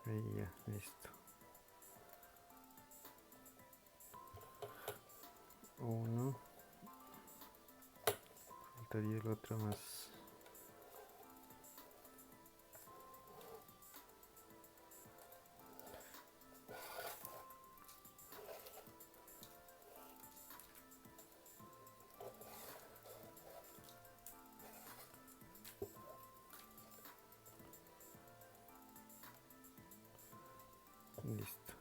Ahí ya, listo. Uno. Faltaría el otro más. Listo.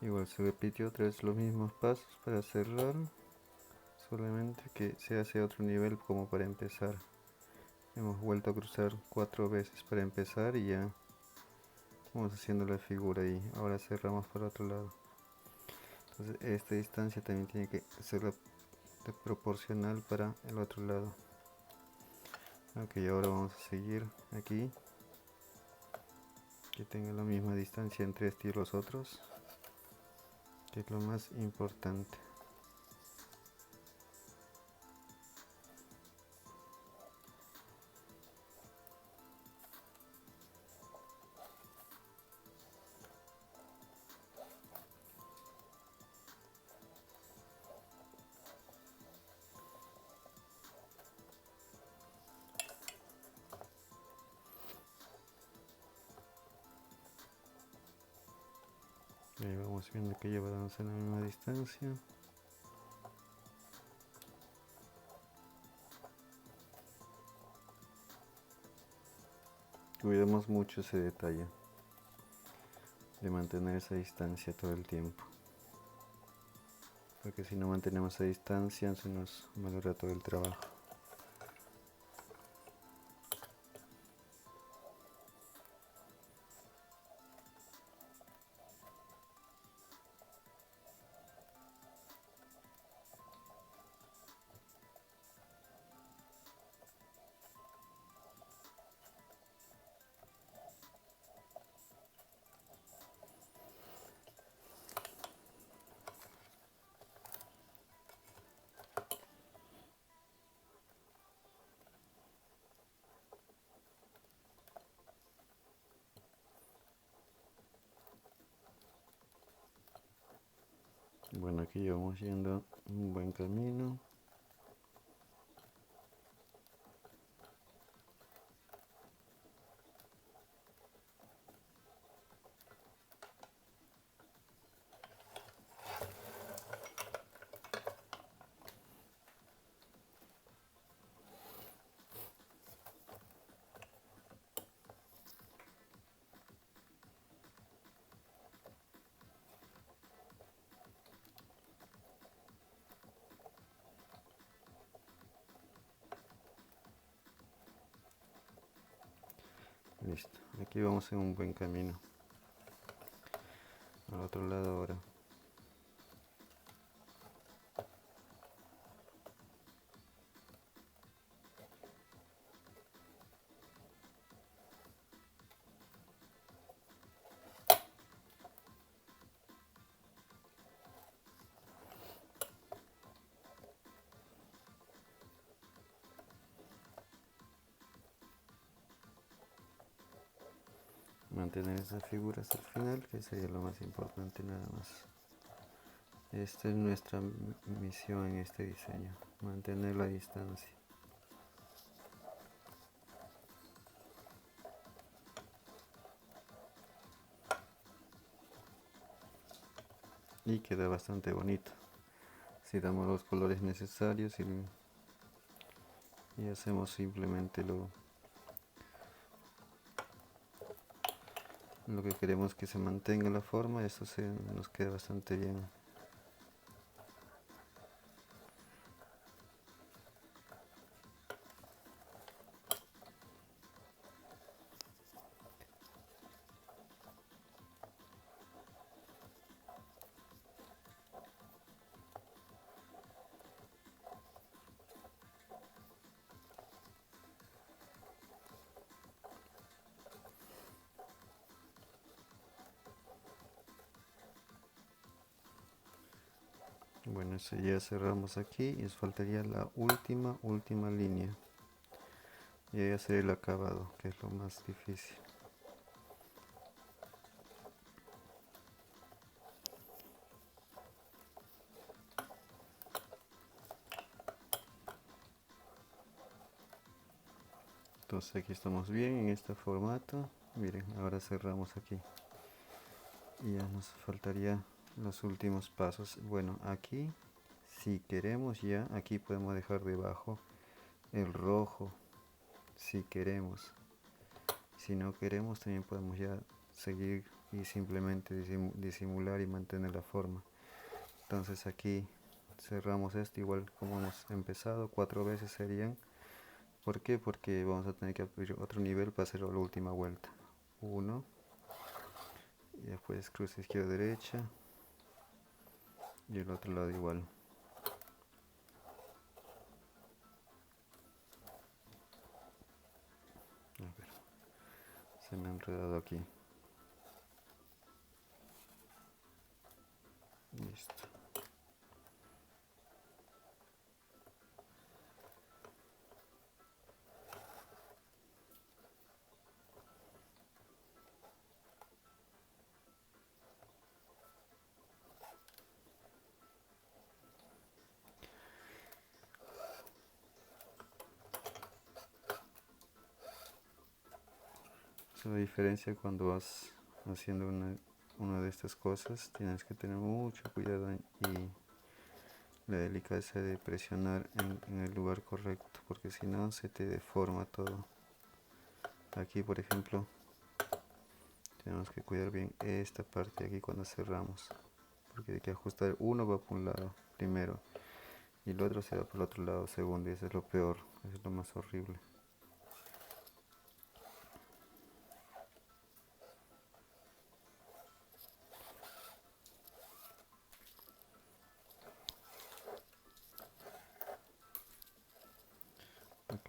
Igual se repitió otra vez los mismos pasos para cerrar. Solamente que se hace otro nivel como para empezar. Hemos vuelto a cruzar 4 veces para empezar y ya vamos haciendo la figura y ahora cerramos por otro lado. Entonces esta distancia también tiene que ser proporcional para el otro lado. Ok, ahora vamos a seguir aquí, que tenga la misma distancia entre este y los otros, que es lo más importante. Ahí vamos viendo que llevamos en la misma distancia. Cuidemos mucho ese detalle de mantener esa distancia todo el tiempo, porque si no mantenemos esa distancia se nos valora todo el trabajo. Bueno, aquí vamos yendo un buen camino. Listo, aquí vamos en un buen camino. Al otro lado ahora. Mantener esa figura hasta el final, que sería lo más importante nada más. Esta es nuestra misión en este diseño, mantener la distancia. Y queda bastante bonito. Si damos los colores necesarios y hacemos simplemente lo que queremos que se mantenga la forma, eso nos queda bastante bien. Bueno, eso ya cerramos aquí y nos faltaría la última línea. Y ahí hacer el acabado, que es lo más difícil. Entonces aquí estamos bien en este formato. Miren, ahora cerramos aquí. Y ya nos faltaría los últimos pasos. Bueno, aquí, si queremos ya, aquí podemos dejar debajo el rojo. Si queremos. Si no queremos, también podemos ya seguir y simplemente disimular y mantener la forma. Entonces aquí cerramos esto igual como hemos empezado, 4 veces serían. ¿Por qué? Porque vamos a tener que abrir otro nivel para hacer la última vuelta. 1 y después cruce izquierda derecha y el otro lado igual. A ver, se me ha enredado aquí. Listo. La diferencia cuando vas haciendo una de estas cosas, tienes que tener mucho cuidado y la delicadeza de presionar en el lugar correcto, porque si no se te deforma todo. Aquí, por ejemplo, tenemos que cuidar bien esta parte de aquí cuando cerramos, porque hay que ajustar. Uno va por un lado primero y el otro se va por el otro lado segundo, y eso es lo peor, eso es lo más horrible. Ok,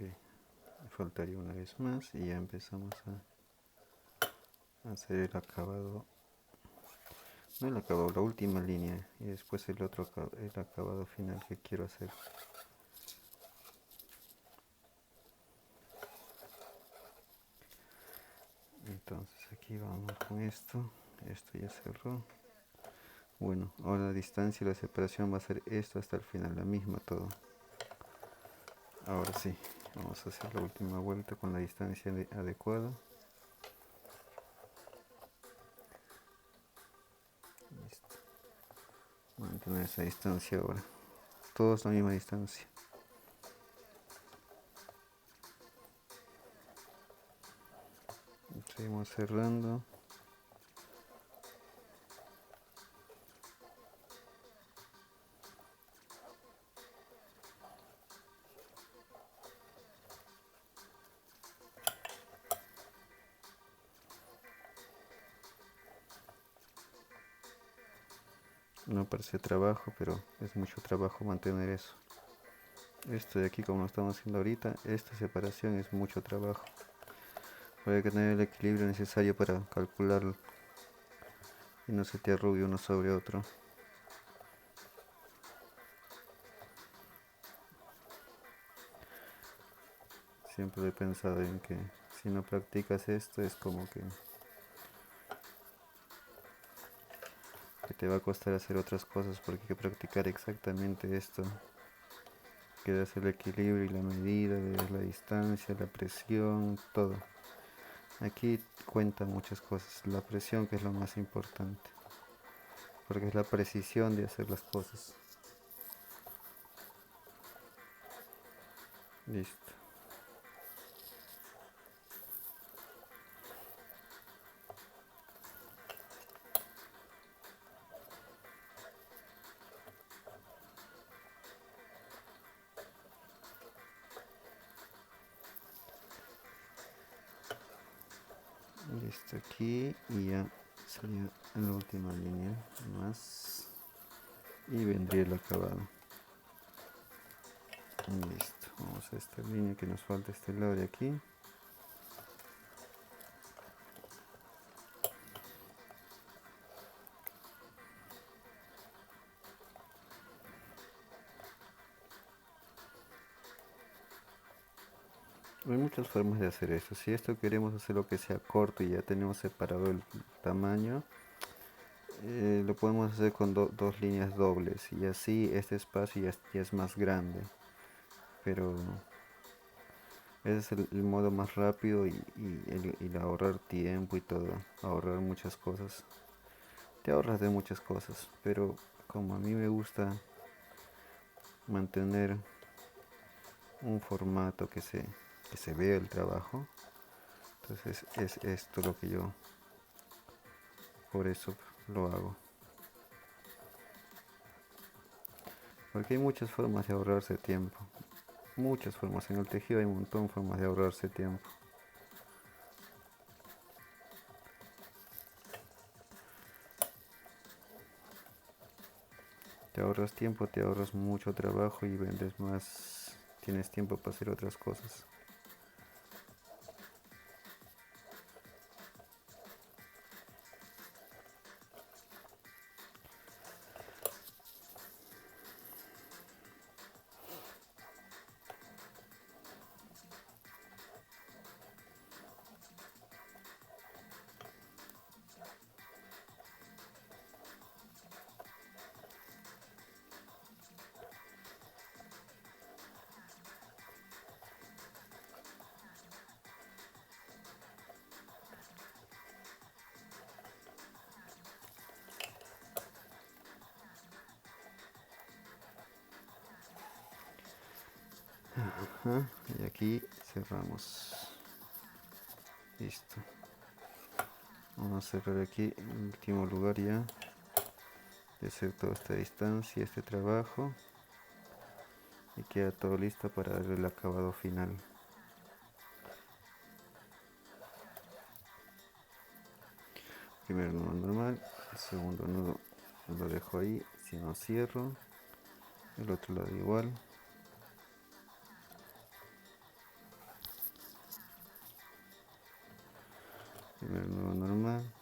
me faltaría una vez más y ya empezamos a hacer el acabado, no el acabado, la última línea, y después el otro, el acabado final que quiero hacer. Entonces aquí vamos con esto ya cerró. Bueno, ahora la distancia y la separación va a ser esto hasta el final, la misma todo. Ahora sí, vamos a hacer la última vuelta con la distancia adecuada. Listo. Mantener esa distancia ahora. Todos la misma distancia. Seguimos cerrando. No parece trabajo, pero es mucho trabajo mantener eso. Esto de aquí, como lo estamos haciendo ahorita, esta separación es mucho trabajo. Hay que tener el equilibrio necesario para calcularlo y no se te arrugue uno sobre otro. Siempre he pensado en que si no practicas esto es como que te va a costar hacer otras cosas, porque hay que practicar exactamente esto, que es el equilibrio y la medida, de la distancia, la presión, todo. Aquí cuentan muchas cosas, la presión que es lo más importante, porque es la precisión de hacer las cosas. Listo. Listo aquí y ya sería en la última línea más y vendría el acabado. Listo, vamos a esta línea que nos falta este lado de aquí. Hay muchas formas de hacer esto. Si esto queremos hacerlo que sea corto y ya tenemos separado el tamaño, lo podemos hacer con dos líneas dobles y así este espacio ya es más grande. Pero ese es el modo más rápido y ahorrar tiempo y todo, ahorrar muchas cosas. Te ahorras de muchas cosas, pero como a mí me gusta mantener un formato que se vea el trabajo, entonces es esto lo que yo, por eso lo hago. Porque hay muchas formas de ahorrarse tiempo. Muchas formas. En el tejido hay un montón de formas de ahorrarse tiempo. Te ahorras tiempo, te ahorras mucho trabajo y vendes más. Tienes tiempo para hacer otras cosas. Ajá, y aquí cerramos. Listo. Vamos a cerrar aquí en último lugar ya de hacer toda esta distancia, este trabajo. Y queda todo listo para darle el acabado final. Primer nudo normal, el segundo nudo lo dejo ahí, si no cierro. El otro lado igual. Primer nudo normal,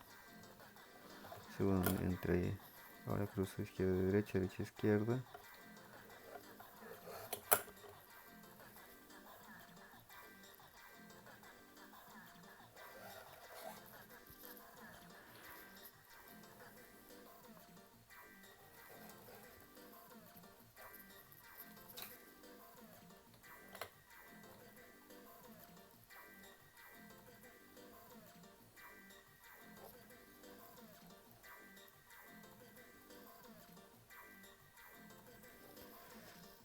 segundo entre ahí. Ahora cruzo izquierda derecha, derecha izquierda.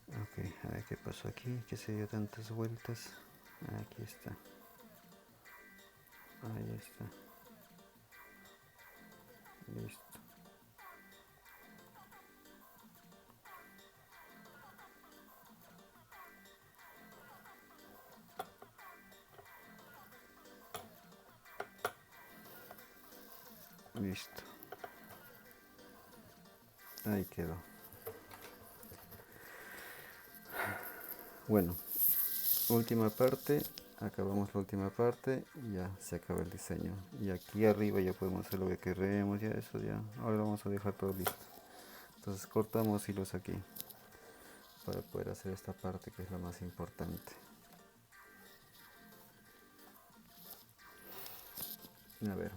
Ok, a ver qué pasó aquí, que se dio tantas vueltas. Aquí está. Ahí está. Listo. Listo. Ahí quedó. Bueno, última parte. Acabamos la última parte y ya se acaba el diseño. Y aquí arriba ya podemos hacer lo que queremos, ya eso ya. Ahora vamos a dejar todo listo. Entonces cortamos hilos aquí para poder hacer esta parte que es la más importante. A ver,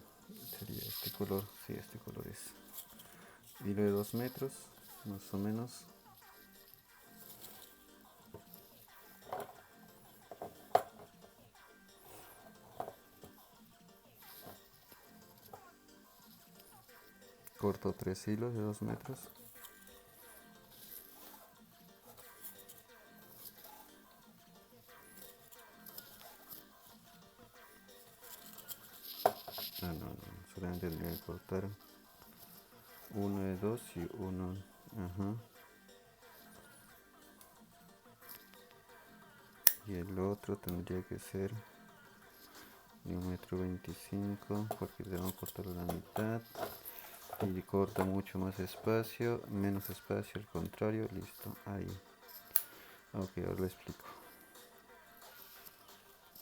sería este color, sí, este color es hilo de 2 metros, más o menos. Corto 3 hilos de 2 metros. No, solamente tengo que cortar uno de 2 y uno, ajá. Y el otro tendría que ser de 1,25 m porque tengo que cortar la mitad y corta mucho más espacio, menos espacio al contrario, listo, ahí. Ok, ahora lo explico.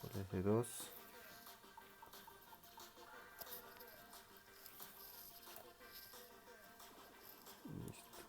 Por de 2. Listo.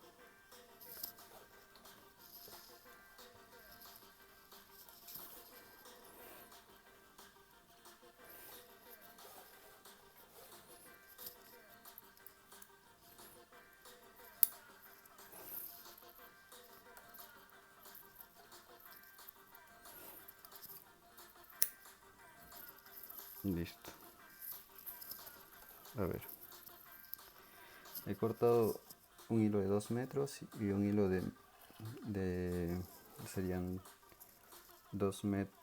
Listo. A ver, he cortado un hilo de 2 metros y un hilo de serían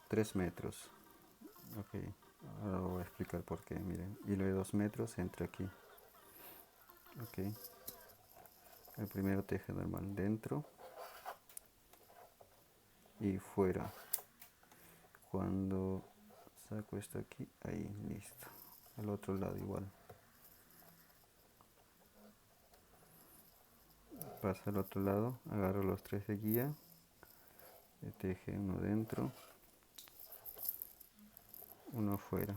3 metros. Ok, ahora voy a explicar por qué. Miren, hilo de 2 metros entre aquí. Ok, el primero teje normal dentro y fuera. Cuando saco esto aquí, ahí, listo. Al otro lado igual. Pasa al otro lado, agarro los 3 de guía, teje uno dentro, uno afuera.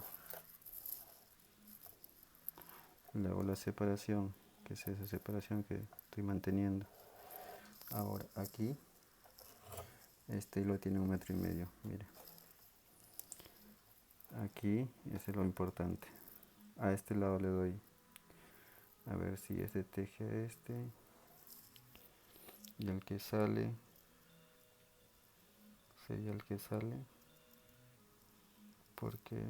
Le hago la separación, que es esa separación que estoy manteniendo. Ahora aquí, este hilo tiene 1,5 metros, mire. Aquí, ese es lo importante. A este lado le doy, a ver si este teje a este, y el que sale, sería el que sale, porque,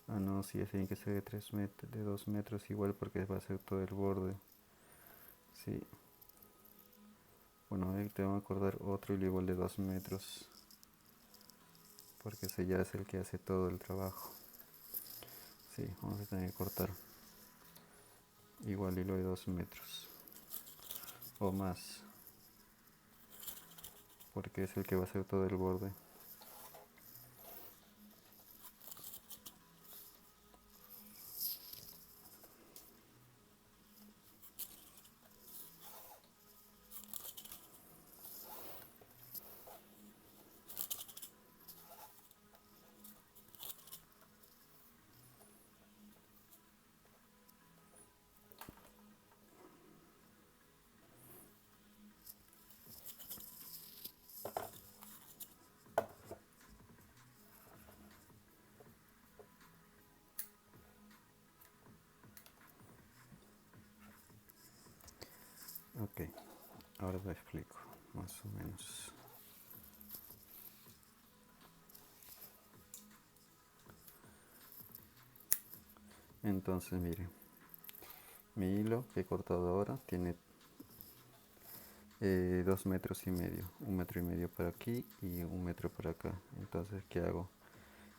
ah no, si ese tiene que ser de 3 metros, de 2 metros igual, porque va a ser todo el borde. Sí. Bueno, ahí tengo que acordar otro hilo igual de 2 metros, porque ese ya es el que hace todo el trabajo. Sí, vamos a tener que cortar igual hilo de 2 metros o más, porque es el que va a hacer todo el borde. Ok, ahora lo explico más o menos. Entonces mire, mi hilo que he cortado ahora tiene 2,5 metros, 1,5 metros para aquí y 1 metro para acá. Entonces, ¿qué hago?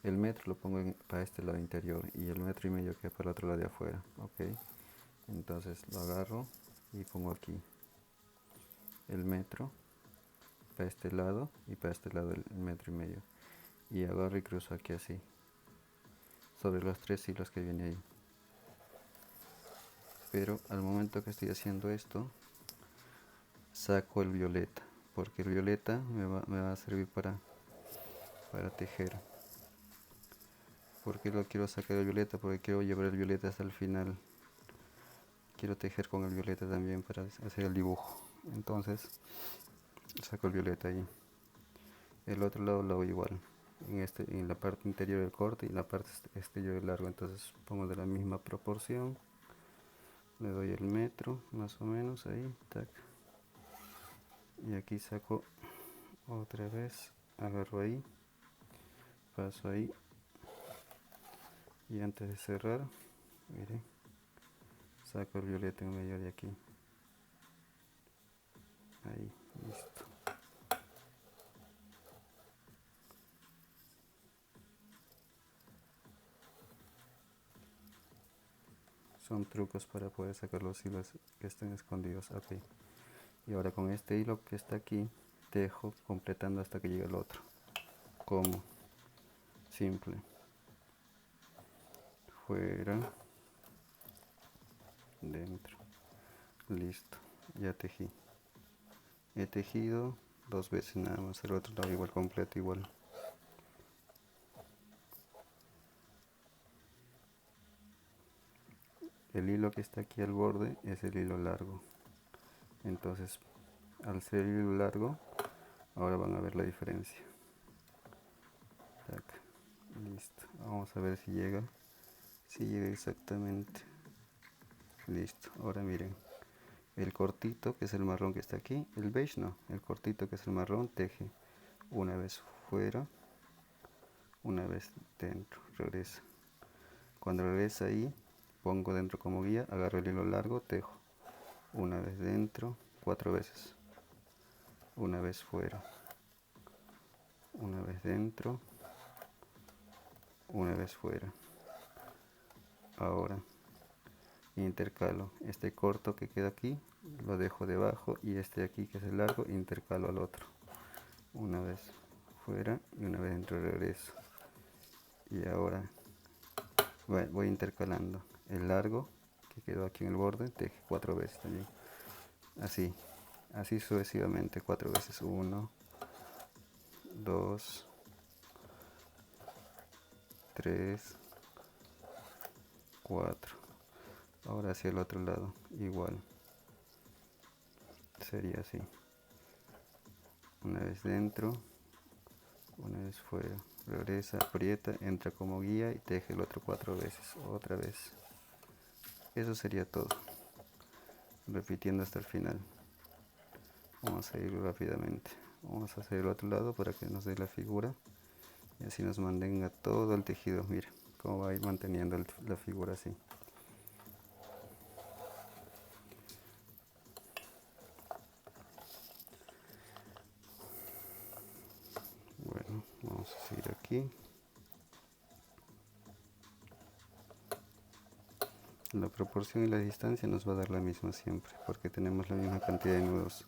El metro lo pongo para este lado interior y el 1,5 metros que es para el otro lado de afuera. Ok, entonces lo agarro y pongo aquí el metro para este lado y para este lado el 1,5 metros, y agarro y cruzo aquí así sobre los 3 hilos que viene ahí. Pero al momento que estoy haciendo esto, saco el violeta, porque el violeta me va a servir para tejer. ¿Por qué lo quiero sacar el violeta? Porque quiero llevar el violeta hasta el final. Quiero tejer con el violeta también para hacer el dibujo. Entonces saco el violeta ahí. El otro lado lo hago igual. En la parte interior del corte y en la parte exterior del largo. Entonces pongo de la misma proporción. Le doy el metro más o menos ahí. Tac. Y aquí saco otra vez. Agarro ahí. Paso ahí. Y antes de cerrar, mire, saco el violeta en medio de aquí. Ahí, listo. Son trucos para poder sacar los hilos que estén escondidos. Ok. Y ahora con este hilo que está aquí, tejo completando hasta que llegue el otro. Como simple. Fuera. Dentro. Listo. Ya tejí. He tejido 2 veces nada más. El otro lado igual completo igual. El hilo que está aquí al borde es el hilo largo. Entonces, al ser el hilo largo, ahora van a ver la diferencia. Tac. Listo. Vamos a ver si llega. Si llega exactamente. Listo. Ahora miren. El cortito, que es el marrón que está aquí. El beige no. El cortito, que es el marrón, teje una vez fuera, una vez dentro. Regresa. Cuando regrese ahí, pongo dentro como guía, agarro el hilo largo, tejo una vez dentro, 4 veces, una vez fuera, una vez dentro, una vez fuera. Ahora intercalo este corto que queda aquí, lo dejo debajo, y este de aquí que es el largo, intercalo al otro, una vez fuera y una vez dentro, regreso. Y ahora voy intercalando el largo que quedó aquí en el borde, teje 4 veces también, así sucesivamente, 4 veces, 1, 2, 3, 4. Ahora hacia el otro lado, igual, sería así, una vez dentro, una vez fuera, regresa, aprieta, entra como guía y teje el otro 4 veces, otra vez. Eso sería todo, repitiendo hasta el final. Vamos a ir rápidamente, vamos a hacer el otro lado para que nos dé la figura y así nos mantenga todo el tejido. Mira cómo va a ir manteniendo la figura así. Bueno, vamos a seguir aquí. La proporción y la distancia nos va a dar la misma siempre, porque tenemos la misma cantidad de nudos.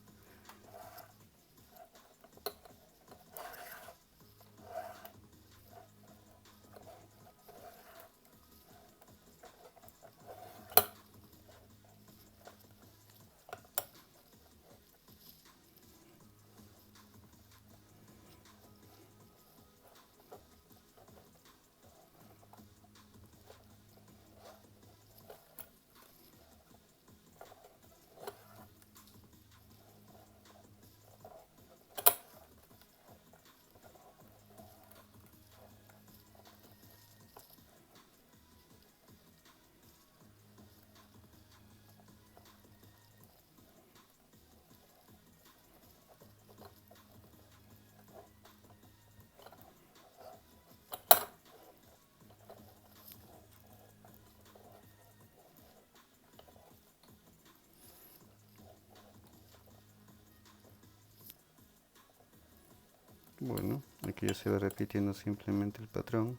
Bueno, aquí ya se va repitiendo simplemente el patrón.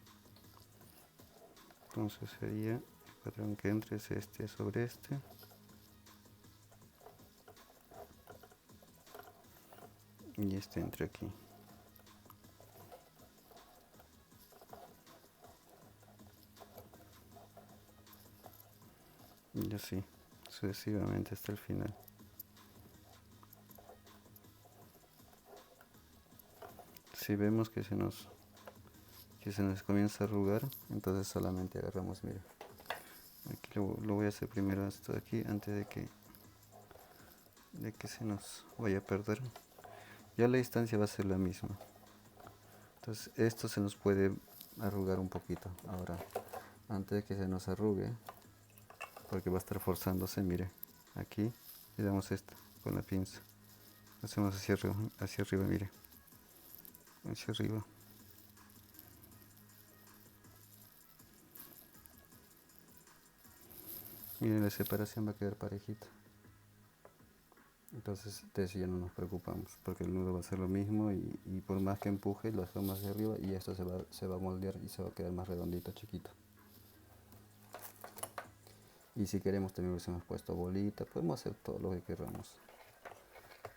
Entonces sería el patrón que entre es este sobre este. Y este entre aquí. Y así, sucesivamente hasta el final. Si vemos que se nos comienza a arrugar, entonces solamente agarramos, mira, aquí lo voy a hacer primero esto de aquí antes de que se nos vaya a perder. Ya la distancia va a ser la misma, entonces esto se nos puede arrugar un poquito. Ahora, antes de que se nos arrugue, porque va a estar forzándose, mire, aquí le damos esto con la pinza, hacemos hacia arriba, mire, hacia arriba. Miren, la separación va a quedar parejita. Entonces de eso ya no nos preocupamos, porque el nudo va a ser lo mismo y por más que empuje lo hacemos hacia arriba y esto se va a moldear y se va a quedar más redondito, chiquito. Y si queremos también hubiésemos puesto bolita, podemos hacer todo lo que queramos.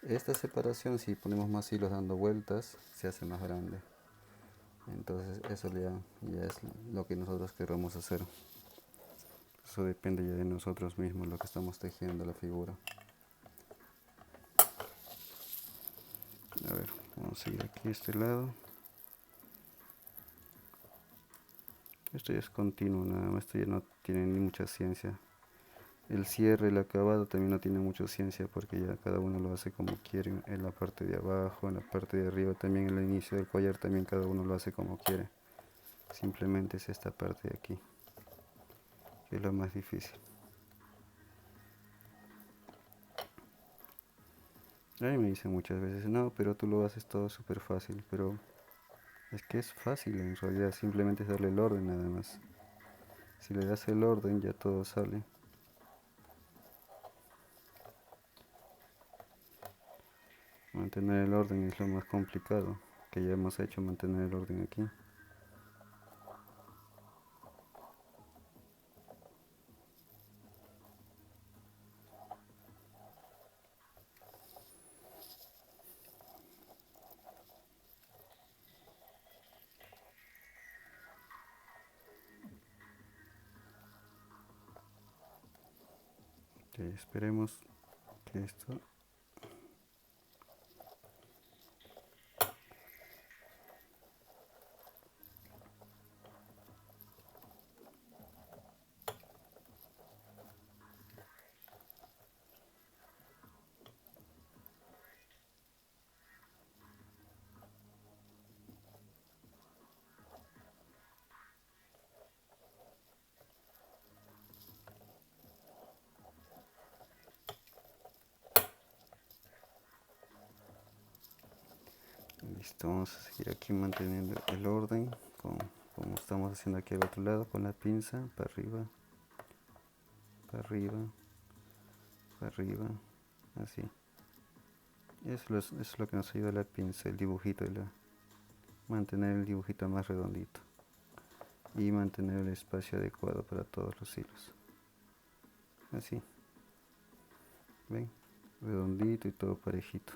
Esta separación, si ponemos más hilos dando vueltas, se hace más grande. Entonces eso ya es lo que nosotros queremos hacer. Eso depende ya de nosotros mismos, lo que estamos tejiendo la figura. A ver, vamos a seguir aquí a este lado. Esto ya es continuo, nada más, esto ya no tiene ni mucha ciencia. El cierre, el acabado también no tiene mucha ciencia porque ya cada uno lo hace como quiere. En la parte de abajo, en la parte de arriba, también en el inicio del collar también cada uno lo hace como quiere. Simplemente es esta parte de aquí, que es lo más difícil. A mí me dicen muchas veces, no, pero tú lo haces todo súper fácil, pero es que es fácil en realidad, simplemente es darle el orden nada más. Si le das el orden ya todo sale. Mantener el orden es lo más complicado, que ya hemos hecho mantener el orden aquí. Esperemos que esto listo. Vamos a seguir aquí manteniendo el orden como estamos haciendo aquí al otro lado con la pinza, para arriba, para arriba, para arriba, así. Eso es lo que nos ayuda la pinza, el dibujito, mantener el dibujito más redondito y mantener el espacio adecuado para todos los hilos. Así, ven, redondito y todo parejito.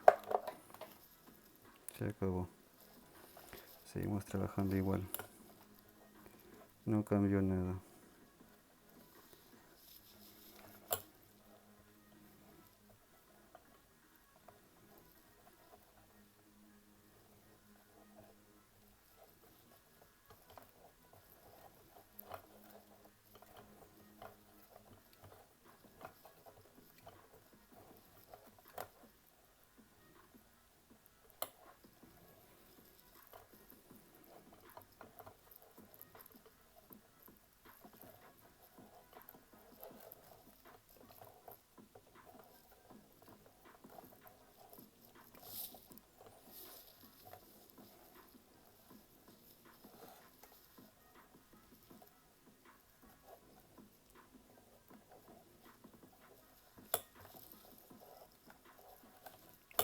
Se acabó. Seguimos trabajando igual. No cambió nada.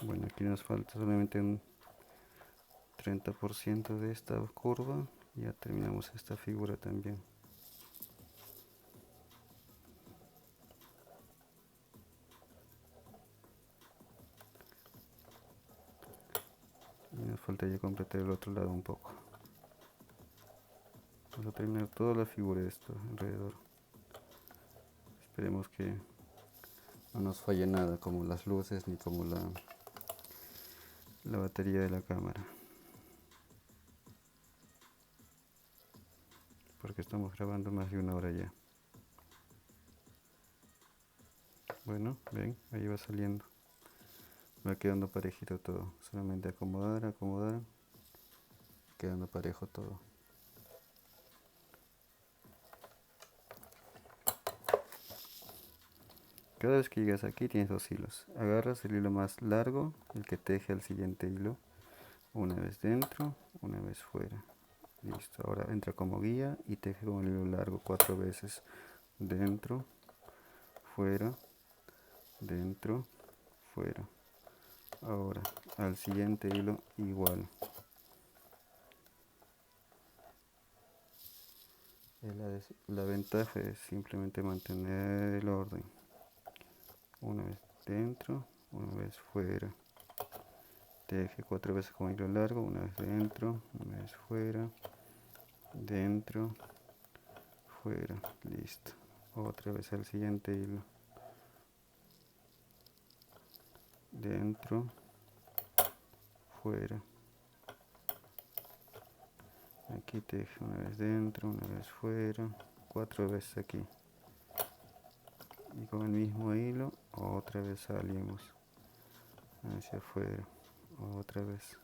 Bueno, aquí nos falta solamente un 30% de esta curva. Ya terminamos esta figura también. Y nos falta ya completar el otro lado un poco. Vamos a terminar toda la figura de esto alrededor. Esperemos que no nos falle nada, como las luces ni como la batería de la cámara. Porque estamos grabando más de 1 hora ya. Bueno, ven, ahí va saliendo. Va quedando parejito todo. Solamente acomodar, acomodar. Quedando parejo todo. Cada vez que llegas aquí tienes 2 hilos. Agarras el hilo más largo, el que teje al siguiente hilo. Una vez dentro, una vez fuera. Listo. Ahora entra como guía y teje con el hilo largo 4 veces. Dentro, fuera, dentro, fuera. Ahora al siguiente hilo igual. La ventaja es simplemente mantener el orden. Una vez dentro, una vez fuera. Teje 4 veces con hilo largo, una vez dentro, una vez fuera, dentro, fuera, listo. Otra vez al siguiente hilo. Dentro, fuera. Aquí teje una vez dentro, una vez fuera, 4 veces aquí. Y con el mismo hilo, otra vez salimos hacia afuera, otra vez.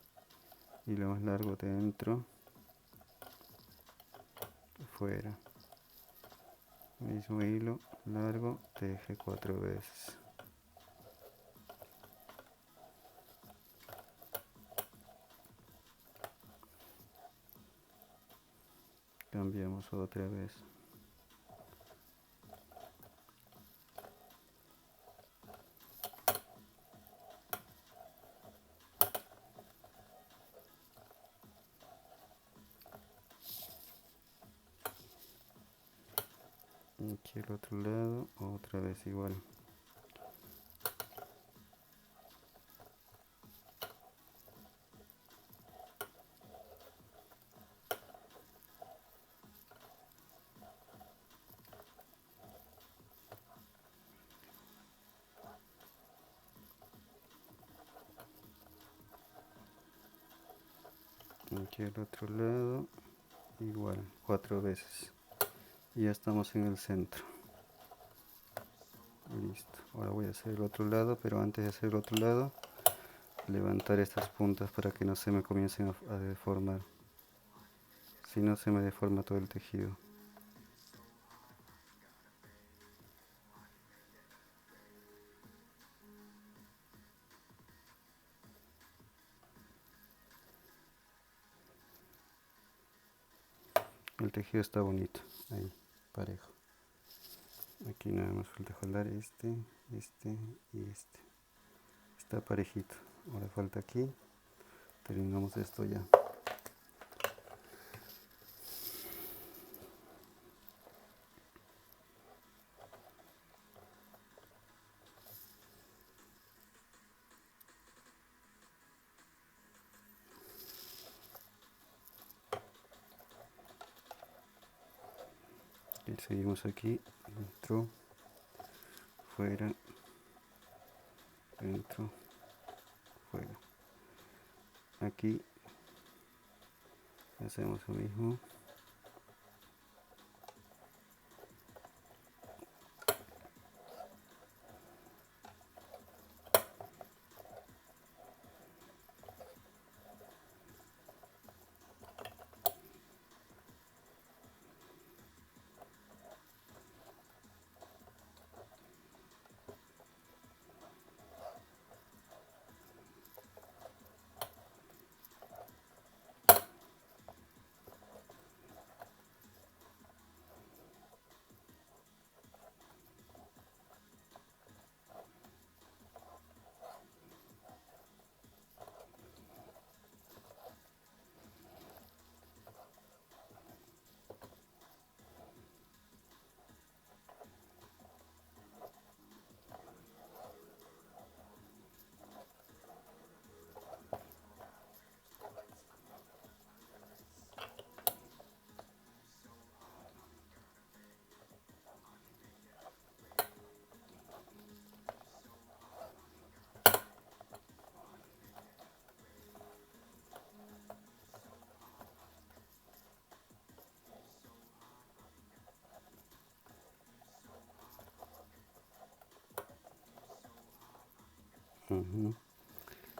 Hilo más largo dentro, fuera. Mismo hilo largo, teje 4 veces. Cambiamos otra vez. Aquí al otro lado, otra vez igual. Aquí al otro lado, igual, 4 veces. Y ya estamos en el centro. Listo. Ahora voy a hacer el otro lado, pero antes de hacer el otro lado, levantar estas puntas para que no se me comiencen a deformar. Si no, se me deforma todo el tejido. El tejido está bonito, ahí, parejo. Aquí nada más falta jalar este y este. Está parejito. Ahora falta aquí. Terminamos esto ya. Y seguimos aquí, dentro, fuera, dentro, fuera. Aquí hacemos lo mismo.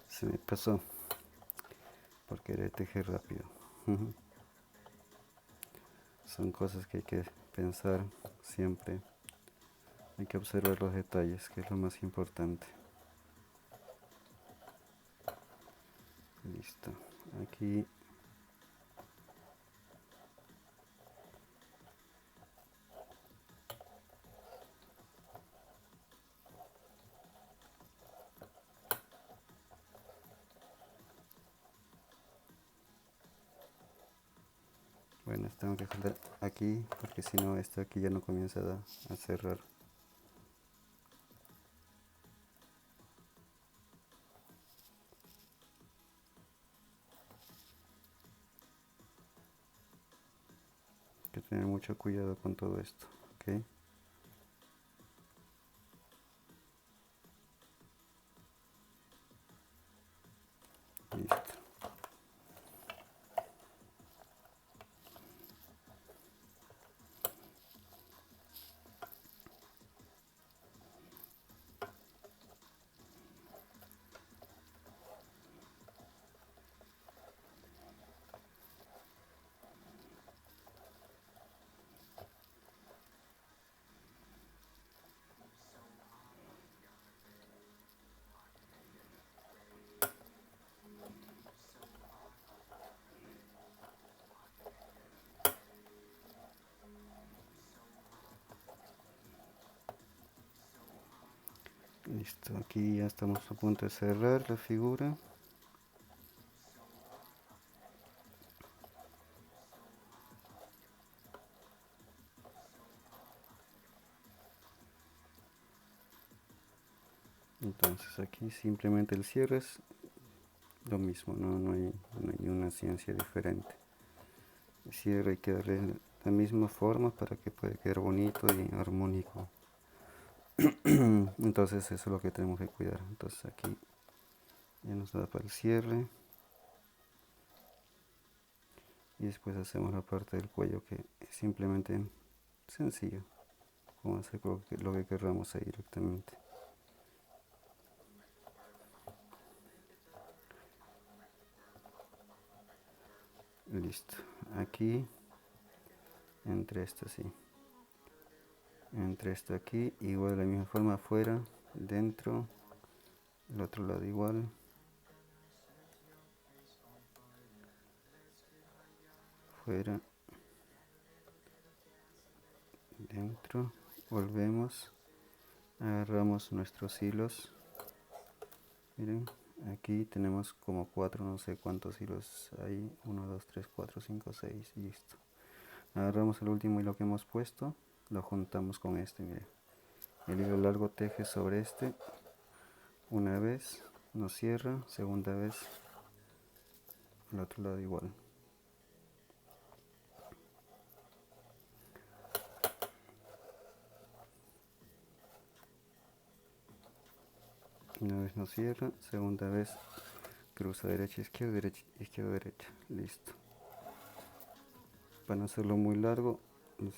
Se me pasó por querer tejer rápido. Son cosas que hay que pensar siempre. Hay que observar los detalles, que es lo más importante. Listo. Aquí bueno, tengo que jalar aquí porque si no esto aquí ya no comienza a cerrar. Hay que tener mucho cuidado con todo esto, ¿ok? Listo. Listo, aquí ya estamos a punto de cerrar la figura. Entonces aquí simplemente el cierre es lo mismo, no hay una ciencia diferente. El cierre hay que darle la misma forma para que pueda quedar bonito y armónico. Entonces eso es lo que tenemos que cuidar. Entonces aquí ya nos da para el cierre. Y después hacemos la parte del cuello, que es simplemente sencillo, como hacer lo que querramos ahí directamente. Listo. Aquí entre esto así, entre esto aquí, igual de la misma forma, afuera, dentro, el otro lado igual, fuera, dentro, volvemos, agarramos nuestros hilos. Miren, aquí tenemos como 4, no sé cuántos hilos hay, 1, 2, 3, 4, 5, 6, listo. Agarramos el último hilo que hemos puesto, lo juntamos con este, miren. El hilo largo teje sobre este, una vez, nos cierra, segunda vez, al otro lado igual. Una vez nos cierra, segunda vez, cruza derecha, izquierda, derecha, listo. Para no hacerlo muy largo,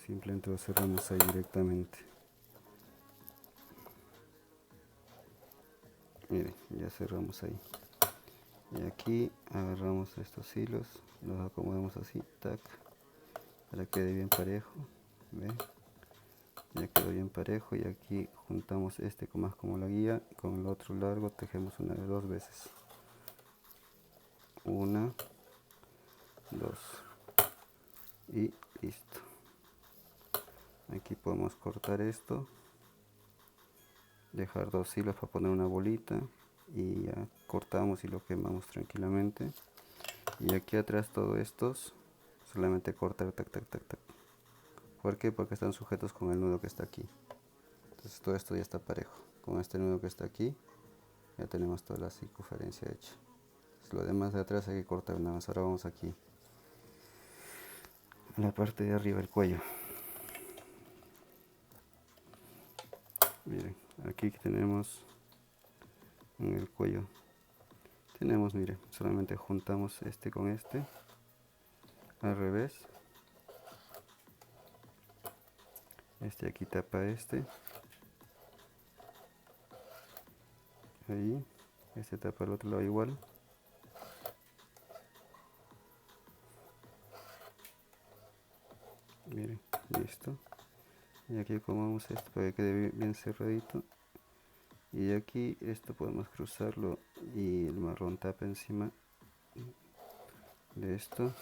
simplemente lo cerramos ahí directamente. Miren, ya cerramos ahí. Y aquí agarramos estos hilos, los acomodamos así, tac, para que quede bien parejo. ¿Ven? Ya quedó bien parejo, y aquí juntamos este más como la guía, con el otro largo tejemos dos veces. Una, dos, y listo. Aquí podemos cortar esto, dejar dos hilos para poner una bolita, y ya cortamos y lo quemamos tranquilamente. Y aquí atrás todos estos solamente cortar, tac, tac, tac, tac. ¿Por qué? Porque están sujetos con el nudo que está aquí. Entonces todo esto ya está parejo. Con este nudo que está aquí ya tenemos toda la circunferencia hecha. Entonces, lo demás de atrás hay que cortar nada más. Ahora vamos aquí a la parte de arriba del cuello. Miren, aquí tenemos en el cuello. Tenemos, miren, solamente juntamos este con este al revés. Este aquí tapa este. Ahí. Este tapa el otro lado igual. Miren, listo. Y aquí acomodamos esto para que quede bien cerradito. Y aquí esto podemos cruzarlo y el marrón tapa encima de esto.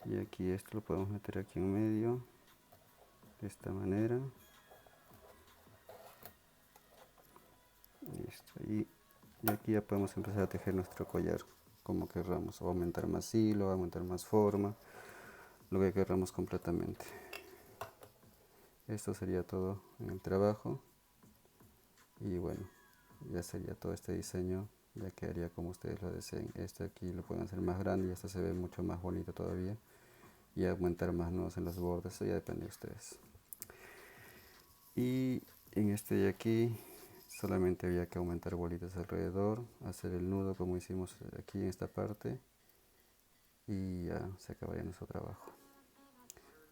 Y aquí esto lo podemos meter aquí en medio, de esta manera. Listo. Y aquí ya podemos empezar a tejer nuestro collar como querramos, o aumentar más hilo, aumentar más forma, lo que querramos completamente. Esto sería todo en el trabajo, y bueno, ya sería todo este diseño, ya quedaría como ustedes lo deseen. Este aquí lo pueden hacer más grande y este se ve mucho más bonito todavía, y aumentar más nudos en los bordes, eso ya depende de ustedes. Y en este de aquí solamente había que aumentar bolitas alrededor, hacer el nudo como hicimos aquí en esta parte, y ya se acabaría nuestro trabajo.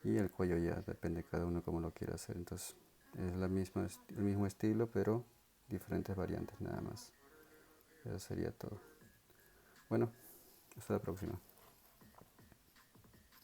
Y el cuello ya depende cada uno como lo quiera hacer, entonces es el mismo estilo, pero diferentes variantes nada más. Eso sería todo. Bueno, hasta la próxima.